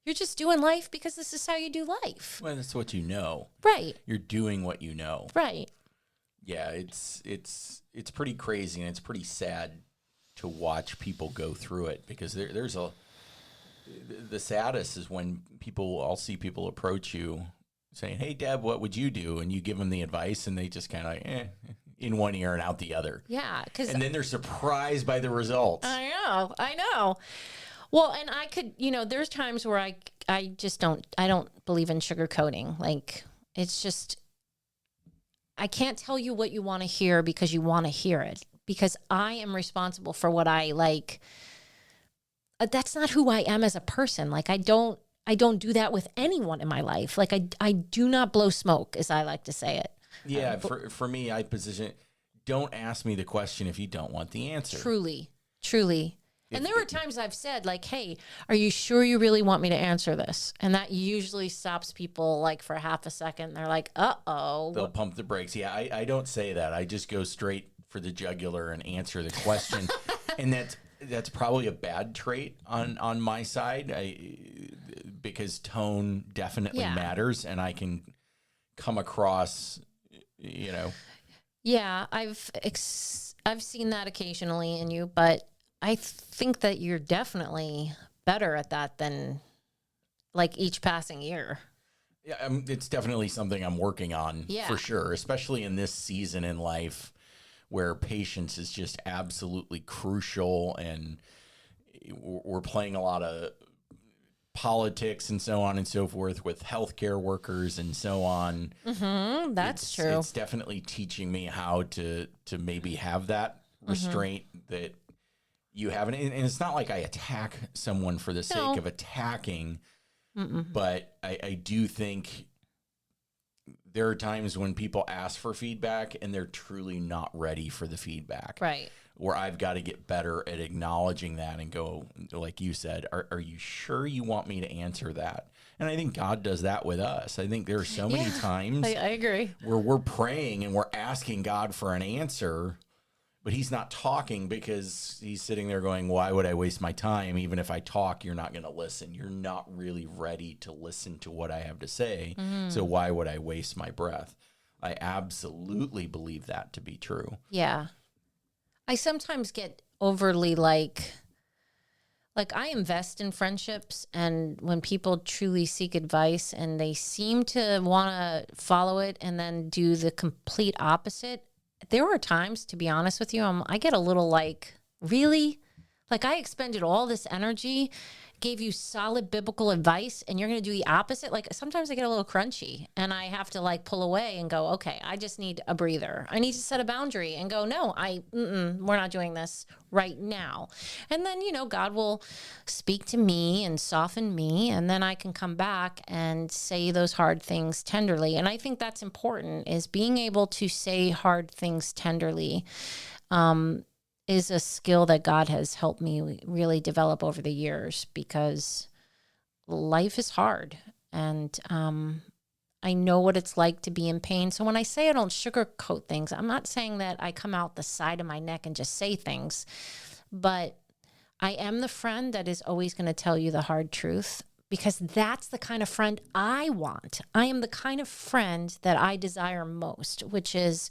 Speaker 2: You're just doing life because this is how you do life.
Speaker 1: Well, that's what you know.
Speaker 2: Right.
Speaker 1: You're doing what you know.
Speaker 2: Right.
Speaker 1: Yeah, it's pretty crazy, and it's pretty sad to watch people go through it, because there's the saddest is when I'll see people approach you saying, "Hey, Deb, what would you do?" And you give them the advice, and they just kind of in one ear and out the other.
Speaker 2: Yeah,
Speaker 1: and then they're surprised by the results.
Speaker 2: I know. Well, and I could, there's times where I just don't believe in sugarcoating. Like, it's just, I can't tell you what you want to hear because you want to hear it, because I am responsible for what I like. That's not who I am as a person. Like, I don't do that with anyone in my life. Like, I do not blow smoke, as I like to say it.
Speaker 1: Yeah. For me, I position, don't ask me the question if you don't want the answer.
Speaker 2: Truly. And there were times I've said, like, hey, are you sure you really want me to answer this? And that usually stops people, like, for half a second. They're like, uh-oh.
Speaker 1: They'll pump the brakes. Yeah, I don't say that. I just go straight for the jugular and answer the question. And that's probably a bad trait on my side, because tone definitely matters, and I can come across,
Speaker 2: Yeah, I've seen that occasionally in you, but I think that you're definitely better at that than, like, each passing year.
Speaker 1: Yeah, it's definitely something I'm working on, for sure, especially in this season in life where patience is just absolutely crucial, and we're playing a lot of politics and so on and so forth with healthcare workers and so on.
Speaker 2: Mm-hmm, that's true.
Speaker 1: It's definitely teaching me how to maybe have that restraint that you have. And it's not like I attack someone for the sake of attacking, but I do think there are times when people ask for feedback and they're truly not ready for the feedback.
Speaker 2: Right.
Speaker 1: Where I've got to get better at acknowledging that and go, like you said, are you sure you want me to answer that? And I think God does that with us. I think there are so many times
Speaker 2: I agree,
Speaker 1: where we're praying and we're asking God for an answer, but he's not talking because he's sitting there going, why would I waste my time? Even if I talk, you're not going to listen. You're not really ready to listen to what I have to say. So why would I waste my breath? I absolutely believe that to be true.
Speaker 2: Yeah. I sometimes get overly like I invest in friendships, and when people truly seek advice and they seem to want to follow it and then do the complete opposite, there are times, to be honest with you, I get a little like, really? Like, I expended all this energy, gave you solid biblical advice, and you're going to do the opposite? Like, sometimes I get a little crunchy, and I have to, like, pull away and go, okay, I just need a breather. I need to set a boundary and go, no, we're not doing this right now. And then, God will speak to me and soften me, and then I can come back and say those hard things tenderly. And I think that's important, is being able to say hard things tenderly. Is a skill that God has helped me really develop over the years, because life is hard, and I know what it's like to be in pain. So when I say I don't sugarcoat things, I'm not saying that I come out the side of my neck and just say things, but I am the friend that is always going to tell you the hard truth, because that's the kind of friend I want. I am the kind of friend that I desire most, which is,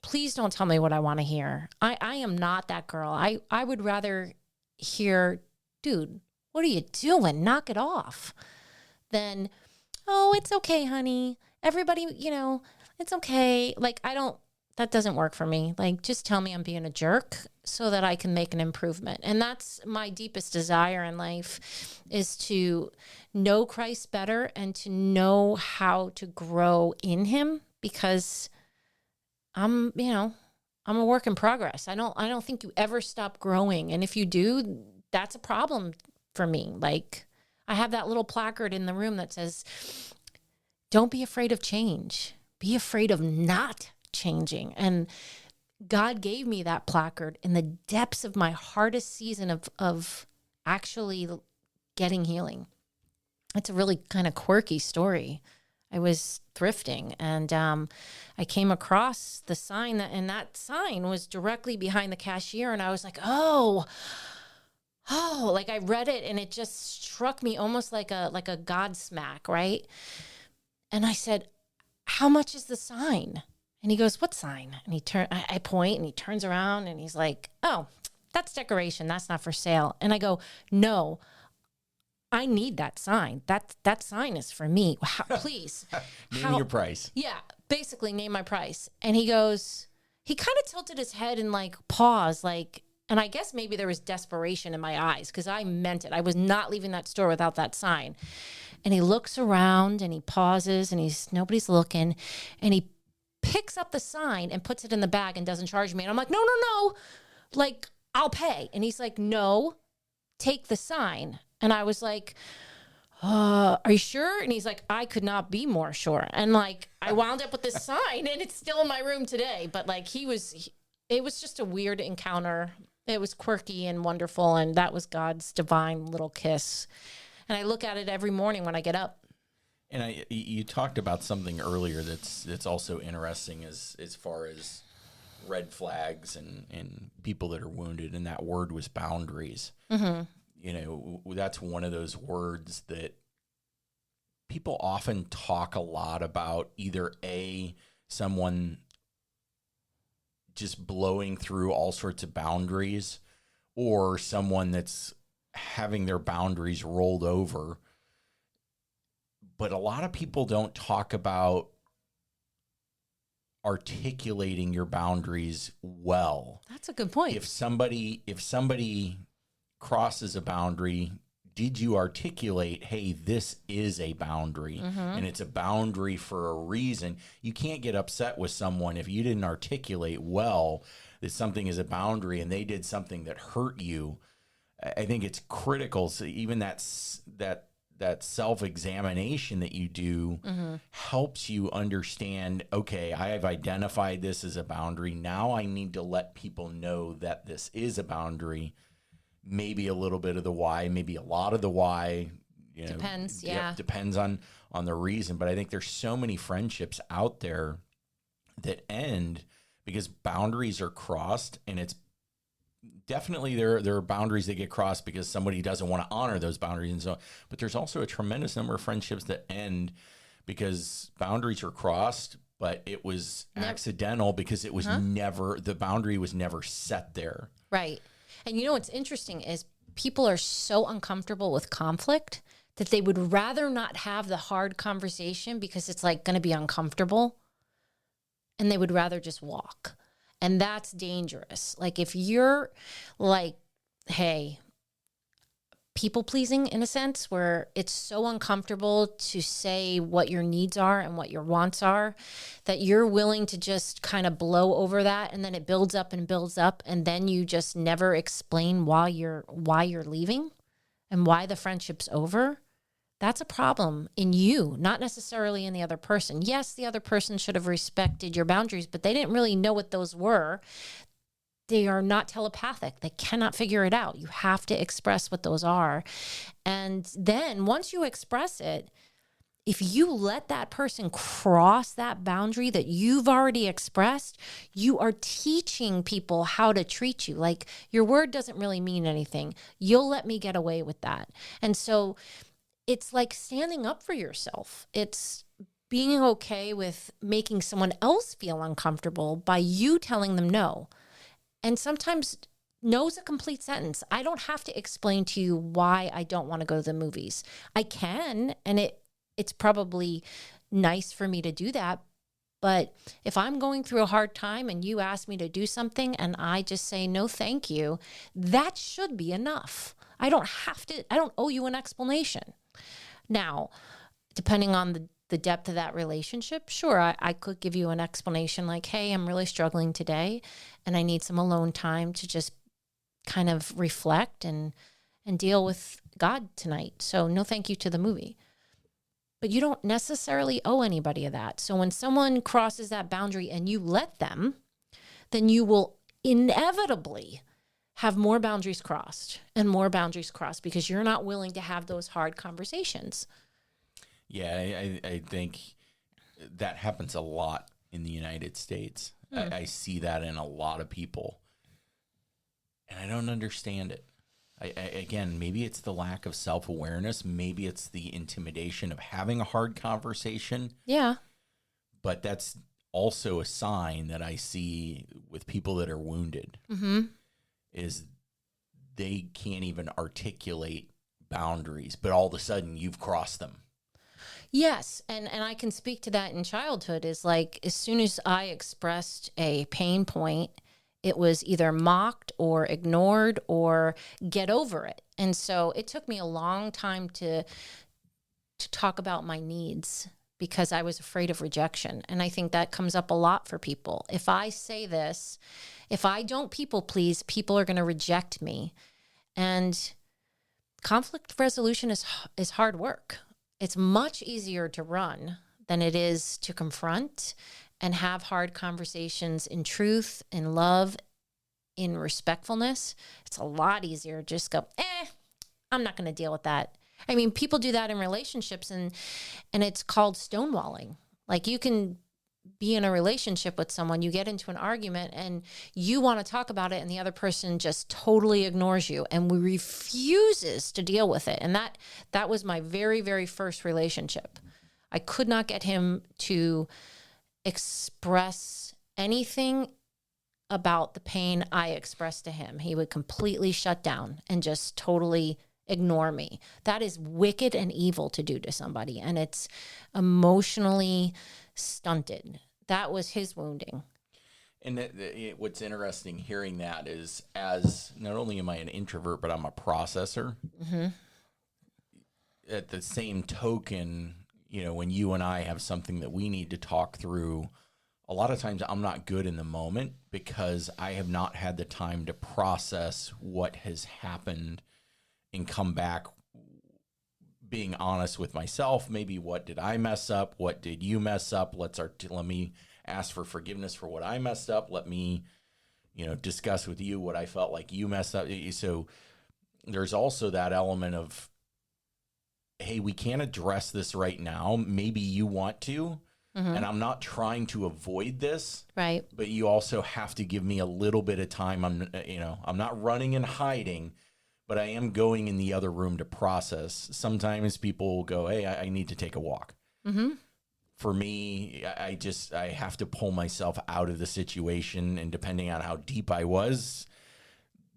Speaker 2: please don't tell me what I want to hear. I am not that girl. I would rather hear, dude, what are you doing? Knock it off. Than, oh, it's okay, honey. Everybody, it's okay. Like, that doesn't work for me. Like, just tell me I'm being a jerk so that I can make an improvement. And that's my deepest desire in life, is to know Christ better and to know how to grow in him, because I'm a work in progress. I don't think you ever stop growing. And if you do, that's a problem for me. Like, I have that little placard in the room that says, don't be afraid of change. Be afraid of not changing. And God gave me that placard in the depths of my hardest season of actually getting healing. It's a really kind of quirky story. I was thrifting, and I came across the sign, and that sign was directly behind the cashier. And I was like, oh, like I read it, and it just struck me almost like a God smack, right? And I said, how much is the sign? And he goes, what sign? And I point, and he turns around, and he's like, oh, that's decoration. That's not for sale. And I go, no, I need that sign. That sign is for me. Please.
Speaker 1: Name your price.
Speaker 2: Yeah, basically name my price. And he kind of tilted his head and like paused, like, and I guess maybe there was desperation in my eyes, because I meant it. I was not leaving that store without that sign. And he looks around and he pauses, and nobody's looking, and he picks up the sign and puts it in the bag and doesn't charge me. And I'm like, no, like, I'll pay. And he's like, no, take the sign. And I was like, are you sure? And he's like, I could not be more sure. And like, I wound up with this sign, and it's still in my room today. But like, it was just a weird encounter. It was quirky and wonderful. And that was God's divine little kiss. And I look at it every morning when I get up.
Speaker 1: And you talked about something earlier that's also interesting as far as red flags and people that are wounded. And that word was boundaries. Mm-hmm. You know, that's one of those words that people often talk a lot about, either someone just blowing through all sorts of boundaries, or someone that's having their boundaries rolled over. But a lot of people don't talk about articulating your boundaries well.
Speaker 2: That's a good point.
Speaker 1: If somebody crosses a boundary, did you articulate, hey, this is a boundary, and it's a boundary for a reason? You can't get upset with someone if you didn't articulate well that something is a boundary and they did something that hurt you. I think it's critical. So even that self-examination that you do helps you understand, okay, I have identified this as a boundary. Now I need to let people know that this is a boundary. Maybe a little bit of the why, maybe a lot of the why. You know,
Speaker 2: depends, yeah.
Speaker 1: Depends on the reason. But I think there's so many friendships out there that end because boundaries are crossed, and it's definitely there are boundaries that get crossed because somebody doesn't want to honor those boundaries, and so. But there's also a tremendous number of friendships that end because boundaries are crossed, but it was accidental because it was the boundary was never set there.
Speaker 2: Right. And you know what's interesting is people are so uncomfortable with conflict that they would rather not have the hard conversation because it's like going to be uncomfortable, and they would rather just walk. And that's dangerous. Like, if you're like, hey, people pleasing in a sense, where it's so uncomfortable to say what your needs are and what your wants are, that you're willing to just kind of blow over that, and then it builds up, and then you just never explain why you're leaving and why the friendship's over. That's a problem in you, not necessarily in the other person. Yes, the other person should have respected your boundaries, but they didn't really know what those were. They are not telepathic. They cannot figure it out. You have to express what those are. And then once you express it, if you let that person cross that boundary that you've already expressed, you are teaching people how to treat you. Like, your word doesn't really mean anything. You'll let me get away with that. And so it's like standing up for yourself. It's being okay with making someone else feel uncomfortable by you telling them no. And sometimes no's a complete sentence. I don't have to explain to you why I don't want to go to the movies. I can, and it's probably nice for me to do that, But if I'm going through a hard time and you ask me to do something and I just say, no, thank you, that should be enough. I don't owe you an explanation. Now, depending on the depth of that relationship, sure, I could give you an explanation like, hey, I'm really struggling today and I need some alone time to just kind of reflect and deal with God tonight. So no thank you to the movie. But you don't necessarily owe anybody of that. So when someone crosses that boundary and you let them, then you will inevitably have more boundaries crossed and more boundaries crossed because you're not willing to have those hard conversations.
Speaker 1: Yeah, I think that happens a lot in the United States. I see that in a lot of people. And I don't understand it. Again, maybe it's the lack of self-awareness. Maybe it's the intimidation of having a hard conversation.
Speaker 2: Yeah.
Speaker 1: But that's also a sign that I see with people that are wounded is they can't even articulate boundaries, but all of a sudden you've crossed them.
Speaker 2: Yes, and I can speak to that in childhood is like as soon as I expressed a pain point, it was either mocked or ignored or get over it. And so it took me a long time to talk about my needs because I was afraid of rejection. And I think that comes up a lot for people. If I say this, if I don't people please, people are going to reject me. And conflict resolution is hard work. It's much easier to run than it is to confront and have hard conversations in truth, in love, in respectfulness. It's a lot easier to just go, I'm not going to deal with that. I mean, people do that in relationships and it's called stonewalling. Like you can be in a relationship with someone, you get into an argument and you want to talk about it and the other person just totally ignores you and refuses to deal with it. And that was my very, very first relationship. I could not get him to express anything about the pain I expressed to him. He would completely shut down and just totally ignore me. That is wicked and evil to do to somebody. And it's emotionally stunted. That was his wounding.
Speaker 1: And what's interesting hearing that is as not only am I an introvert, but I'm a processor. Mm-hmm. At the same token, when you and I have something that we need to talk through, a lot of times I'm not good in the moment because I have not had the time to process what has happened and come back being honest with myself. Maybe what did I mess up? What did you mess up? Let me ask for forgiveness for what I messed up. Let me, discuss with you what I felt like you messed up. So there's also that element of, hey, we can't address this right now. Maybe you want to. Mm-hmm. And I'm not trying to avoid this,
Speaker 2: right?
Speaker 1: But you also have to give me a little bit of time. I'm not running and hiding, but I am going in the other room to process. Sometimes people will go, hey, I need to take a walk. Mm-hmm. For me, I have to pull myself out of the situation, and depending on how deep I was,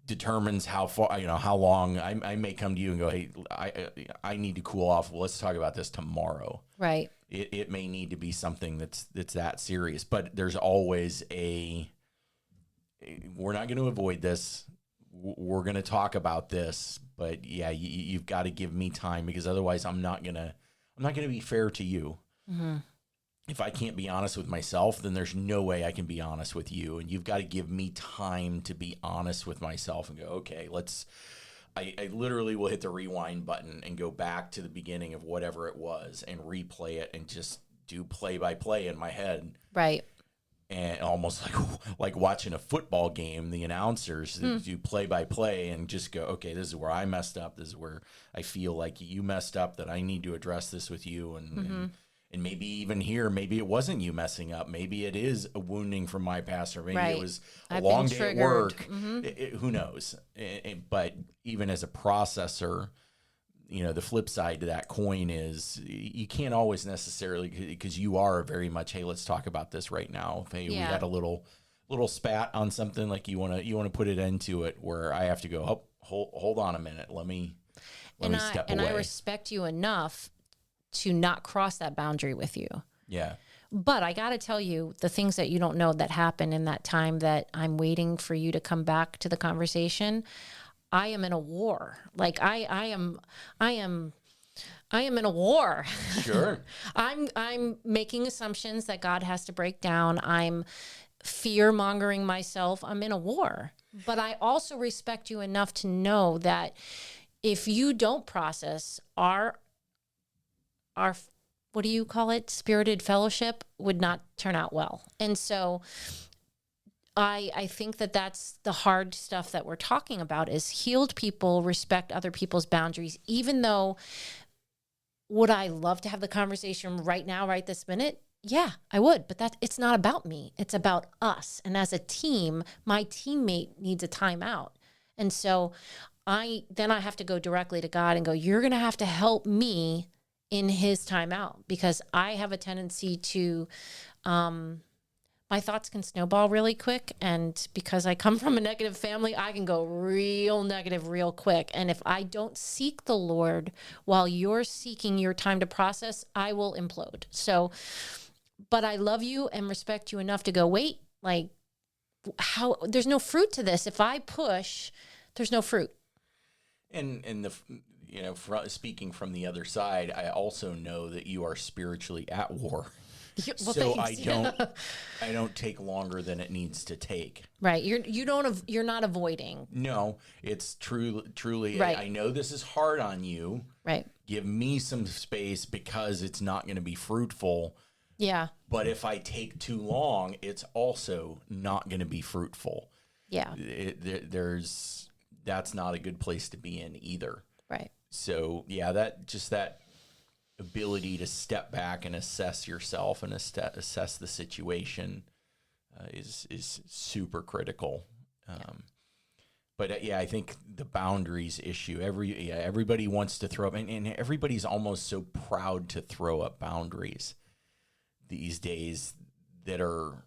Speaker 1: determines how far, how long I may come to you and go, hey, I need to cool off. Well, let's talk about this tomorrow.
Speaker 2: Right.
Speaker 1: It may need to be something that's that serious, but there's always we're not going to avoid this. We're going to talk about this, but yeah, you've got to give me time because otherwise I'm not going to be fair to you. Mm-hmm. If I can't be honest with myself, then there's no way I can be honest with you. And you've got to give me time to be honest with myself and go, okay, I literally will hit the rewind button and go back to the beginning of whatever it was and replay it and just do play by play in my head.
Speaker 2: Right.
Speaker 1: And almost like watching a football game, the announcers do play by play and just go, okay, this is where I messed up. This is where I feel like you messed up, that I need to address this with you. And maybe even here, maybe it wasn't you messing up. Maybe it is a wounding from my past, or maybe it was a long day at work. Mm-hmm. Who knows? But even as a processor, the flip side to that coin is you can't always necessarily, because you are very much, hey, let's talk about this right now. Hey, we had a little spat on something, like you want to put it into it, where I have to go, oh, hold on a minute. Let me step away.
Speaker 2: And I respect you enough to not cross that boundary with you.
Speaker 1: Yeah.
Speaker 2: But I got to tell you the things that you don't know that happen in that time that I'm waiting for you to come back to the conversation. I am in a war. Like I am in a war.
Speaker 1: Sure.
Speaker 2: I'm making assumptions that God has to break down. I'm fear mongering myself. I'm in a war. But I also respect you enough to know that if you don't process our what do you call it? Spirited fellowship would not turn out well. And so I think that that's the hard stuff that we're talking about is healed people respect other people's boundaries, even though would I love to have the conversation right now, right this minute? Yeah, I would, but it's not about me. It's about us. And as a team, my teammate needs a timeout. And so I have to go directly to God and go, you're going to have to help me in his timeout, because I have a tendency to, my thoughts can snowball really quick. And because I come from a negative family, I can go real negative real quick. And if I don't seek the Lord while you're seeking your time to process, I will implode. So, but I love you and respect you enough to go, wait, like how, there's no fruit to this. If I push, there's no fruit.
Speaker 1: And speaking from the other side, I also know that you are spiritually at war.
Speaker 2: Well,
Speaker 1: so
Speaker 2: thanks.
Speaker 1: I don't take longer than it needs to take.
Speaker 2: Right. You're not avoiding.
Speaker 1: No, it's truly.
Speaker 2: Right.
Speaker 1: I know this is hard on you.
Speaker 2: Right.
Speaker 1: Give me some space because it's not going to be fruitful.
Speaker 2: Yeah.
Speaker 1: But if I take too long, it's also not going to be fruitful.
Speaker 2: Yeah.
Speaker 1: That's not a good place to be in either.
Speaker 2: Right.
Speaker 1: So yeah, that ability to step back and assess yourself and assess the situation is super critical. But yeah, I think the boundaries issue. Everybody wants to throw up, and everybody's almost so proud to throw up boundaries these days that are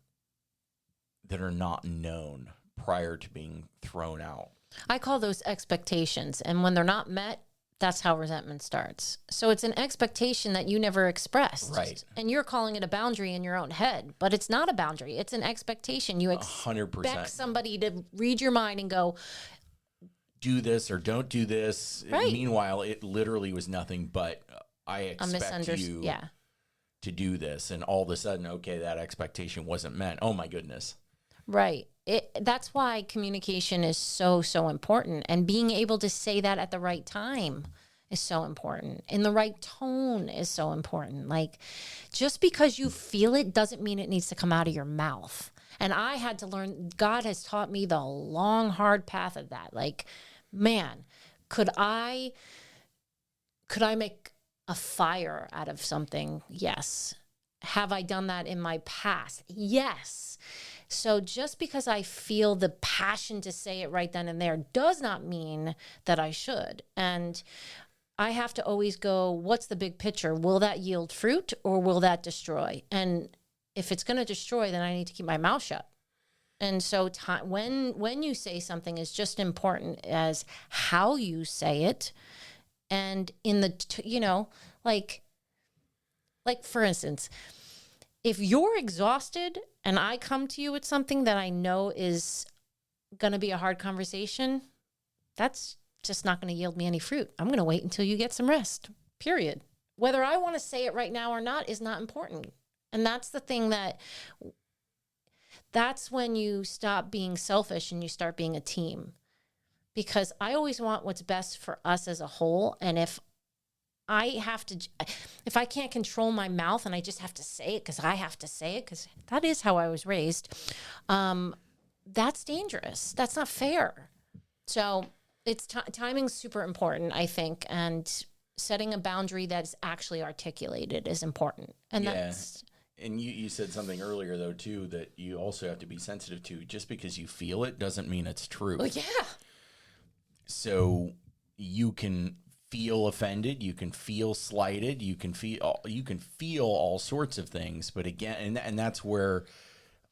Speaker 1: not known prior to being thrown out.
Speaker 2: I call those expectations, and when they're not met, that's how resentment starts. So it's an expectation that you never expressed.
Speaker 1: Right.
Speaker 2: And you're calling it a boundary in your own head, but it's not a boundary. It's an expectation. You expect
Speaker 1: 100%.
Speaker 2: somebody to read your mind and go,
Speaker 1: do this or don't do this.
Speaker 2: Right.
Speaker 1: Meanwhile, it literally was nothing but I expect you to do this. And all of a sudden, okay, that expectation wasn't met. Oh my goodness.
Speaker 2: Right. That's why communication is so, so important. And being able to say that at the right time is so important. And the right tone is so important. Like, just because you feel it doesn't mean it needs to come out of your mouth. And I had to learn, God has taught me the long, hard path of that. Like, man, could I make a fire out of something? Yes. Have I done that in my past? Yes. So just because I feel the passion to say it right then and there does not mean that I should. And I have to always go, what's the big picture? Will that yield fruit or will that destroy? And if it's going to destroy, then I need to keep my mouth shut. And so when you say something is just important as how you say it. And in the, like for instance, if you're exhausted and I come to you with something that I know is going to be a hard conversation, that's just not going to yield me any fruit. I'm going to wait until you get some rest, period. Whether I want to say it right now or not is not important. And that's the thing that's when you stop being selfish and you start being a team. Because I always want what's best for us as a whole. And if I can't control my mouth and I just have to say it because I have to say it because that is how I was raised, that's dangerous. That's not fair. So it's timing's super important, I think, and setting a boundary that is actually articulated is important. And
Speaker 1: and you said something earlier though too that you also have to be sensitive to. Just because you feel it doesn't mean it's true.
Speaker 2: Oh yeah.
Speaker 1: So you can feel offended, you can feel slighted, you can feel all sorts of things, but again, and that's where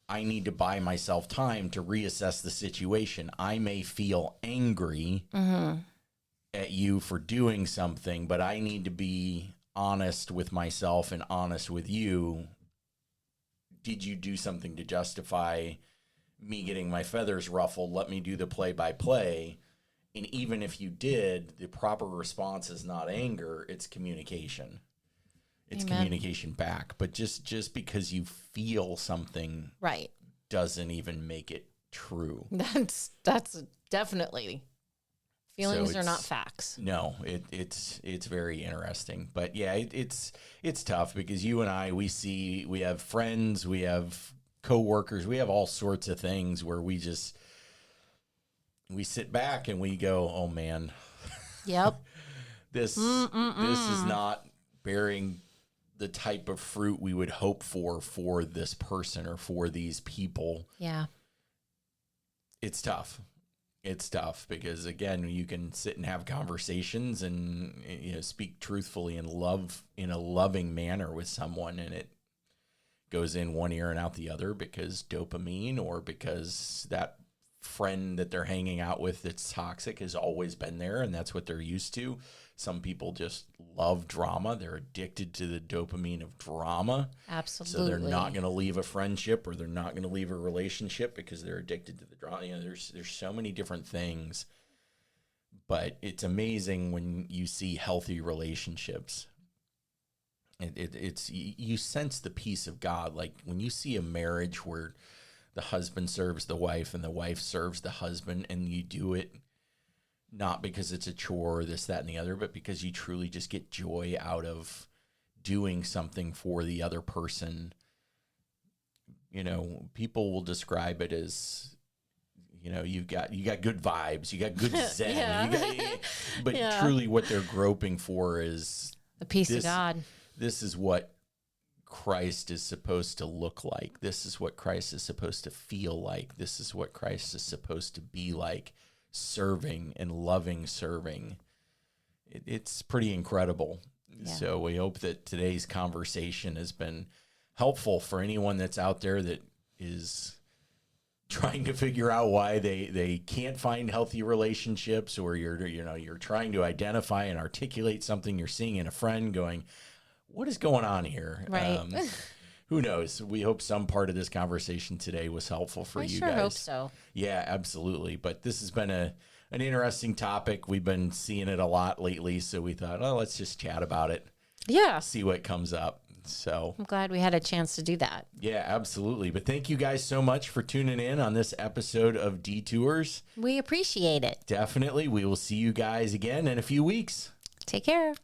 Speaker 1: I need to buy myself time to reassess the situation. I may feel angry at you for doing something, but I need to be honest with myself and honest with you did you do something to justify me getting my feathers ruffled? Let me do the play-by-play. And even if you did, the proper response is not anger, it's communication. It's
Speaker 2: Amen.
Speaker 1: communication back. But just because you feel something
Speaker 2: Right.
Speaker 1: doesn't even make it true.
Speaker 2: That's definitely. Feelings
Speaker 1: So
Speaker 2: are not facts.
Speaker 1: No, it's very interesting. But yeah, it's tough because you and I, we have friends, we have coworkers, we have all sorts of things where we sit back and we go, oh man,
Speaker 2: Yep.
Speaker 1: this is not bearing the type of fruit we would hope for this person or for these people.
Speaker 2: Yeah.
Speaker 1: It's tough. It's tough because, again, you can sit and have conversations and, speak truthfully and love in a loving manner with someone, and it goes in one ear and out the other because dopamine, or because that friend that they're hanging out with that's toxic has always been there and that's what they're used to. Some people just love drama. They're addicted to the dopamine of drama.
Speaker 2: Absolutely.
Speaker 1: So they're not going to leave a friendship, or they're not going to leave a relationship because they're addicted to the drama. There's so many different things, but it's amazing when you see healthy relationships. It's you sense the peace of God. Like when you see a marriage where the husband serves the wife and the wife serves the husband, and you do it not because it's a chore or this, that, and the other, but because you truly just get joy out of doing something for the other person. People will describe it as, you got good vibes, you got good zen,
Speaker 2: Yeah.
Speaker 1: but
Speaker 2: Yeah.
Speaker 1: truly what they're groping for is
Speaker 2: The peace of God.
Speaker 1: This is what Christ is supposed to look like. This is what Christ is supposed to feel like. This is what Christ is supposed to be like, serving and loving serving. It's pretty incredible.
Speaker 2: Yeah.
Speaker 1: So we hope that today's conversation has been helpful for anyone that's out there that is trying to figure out why they can't find healthy relationships, or you're trying to identify and articulate something you're seeing in a friend going, what is going on here?
Speaker 2: Right.
Speaker 1: Who knows? We hope some part of this conversation today was helpful for you
Speaker 2: I
Speaker 1: guys.
Speaker 2: hope so.
Speaker 1: Yeah, absolutely. But this has been an interesting topic. We've been seeing it a lot lately, so we thought, let's just chat about it.
Speaker 2: Yeah.
Speaker 1: See what comes up. So
Speaker 2: I'm glad we had a chance to do that.
Speaker 1: yeah, absolutely. But thank you guys so much for tuning in on this episode of Detours.
Speaker 2: We appreciate it.
Speaker 1: Definitely. We will see you guys again in a few weeks.
Speaker 2: Take care.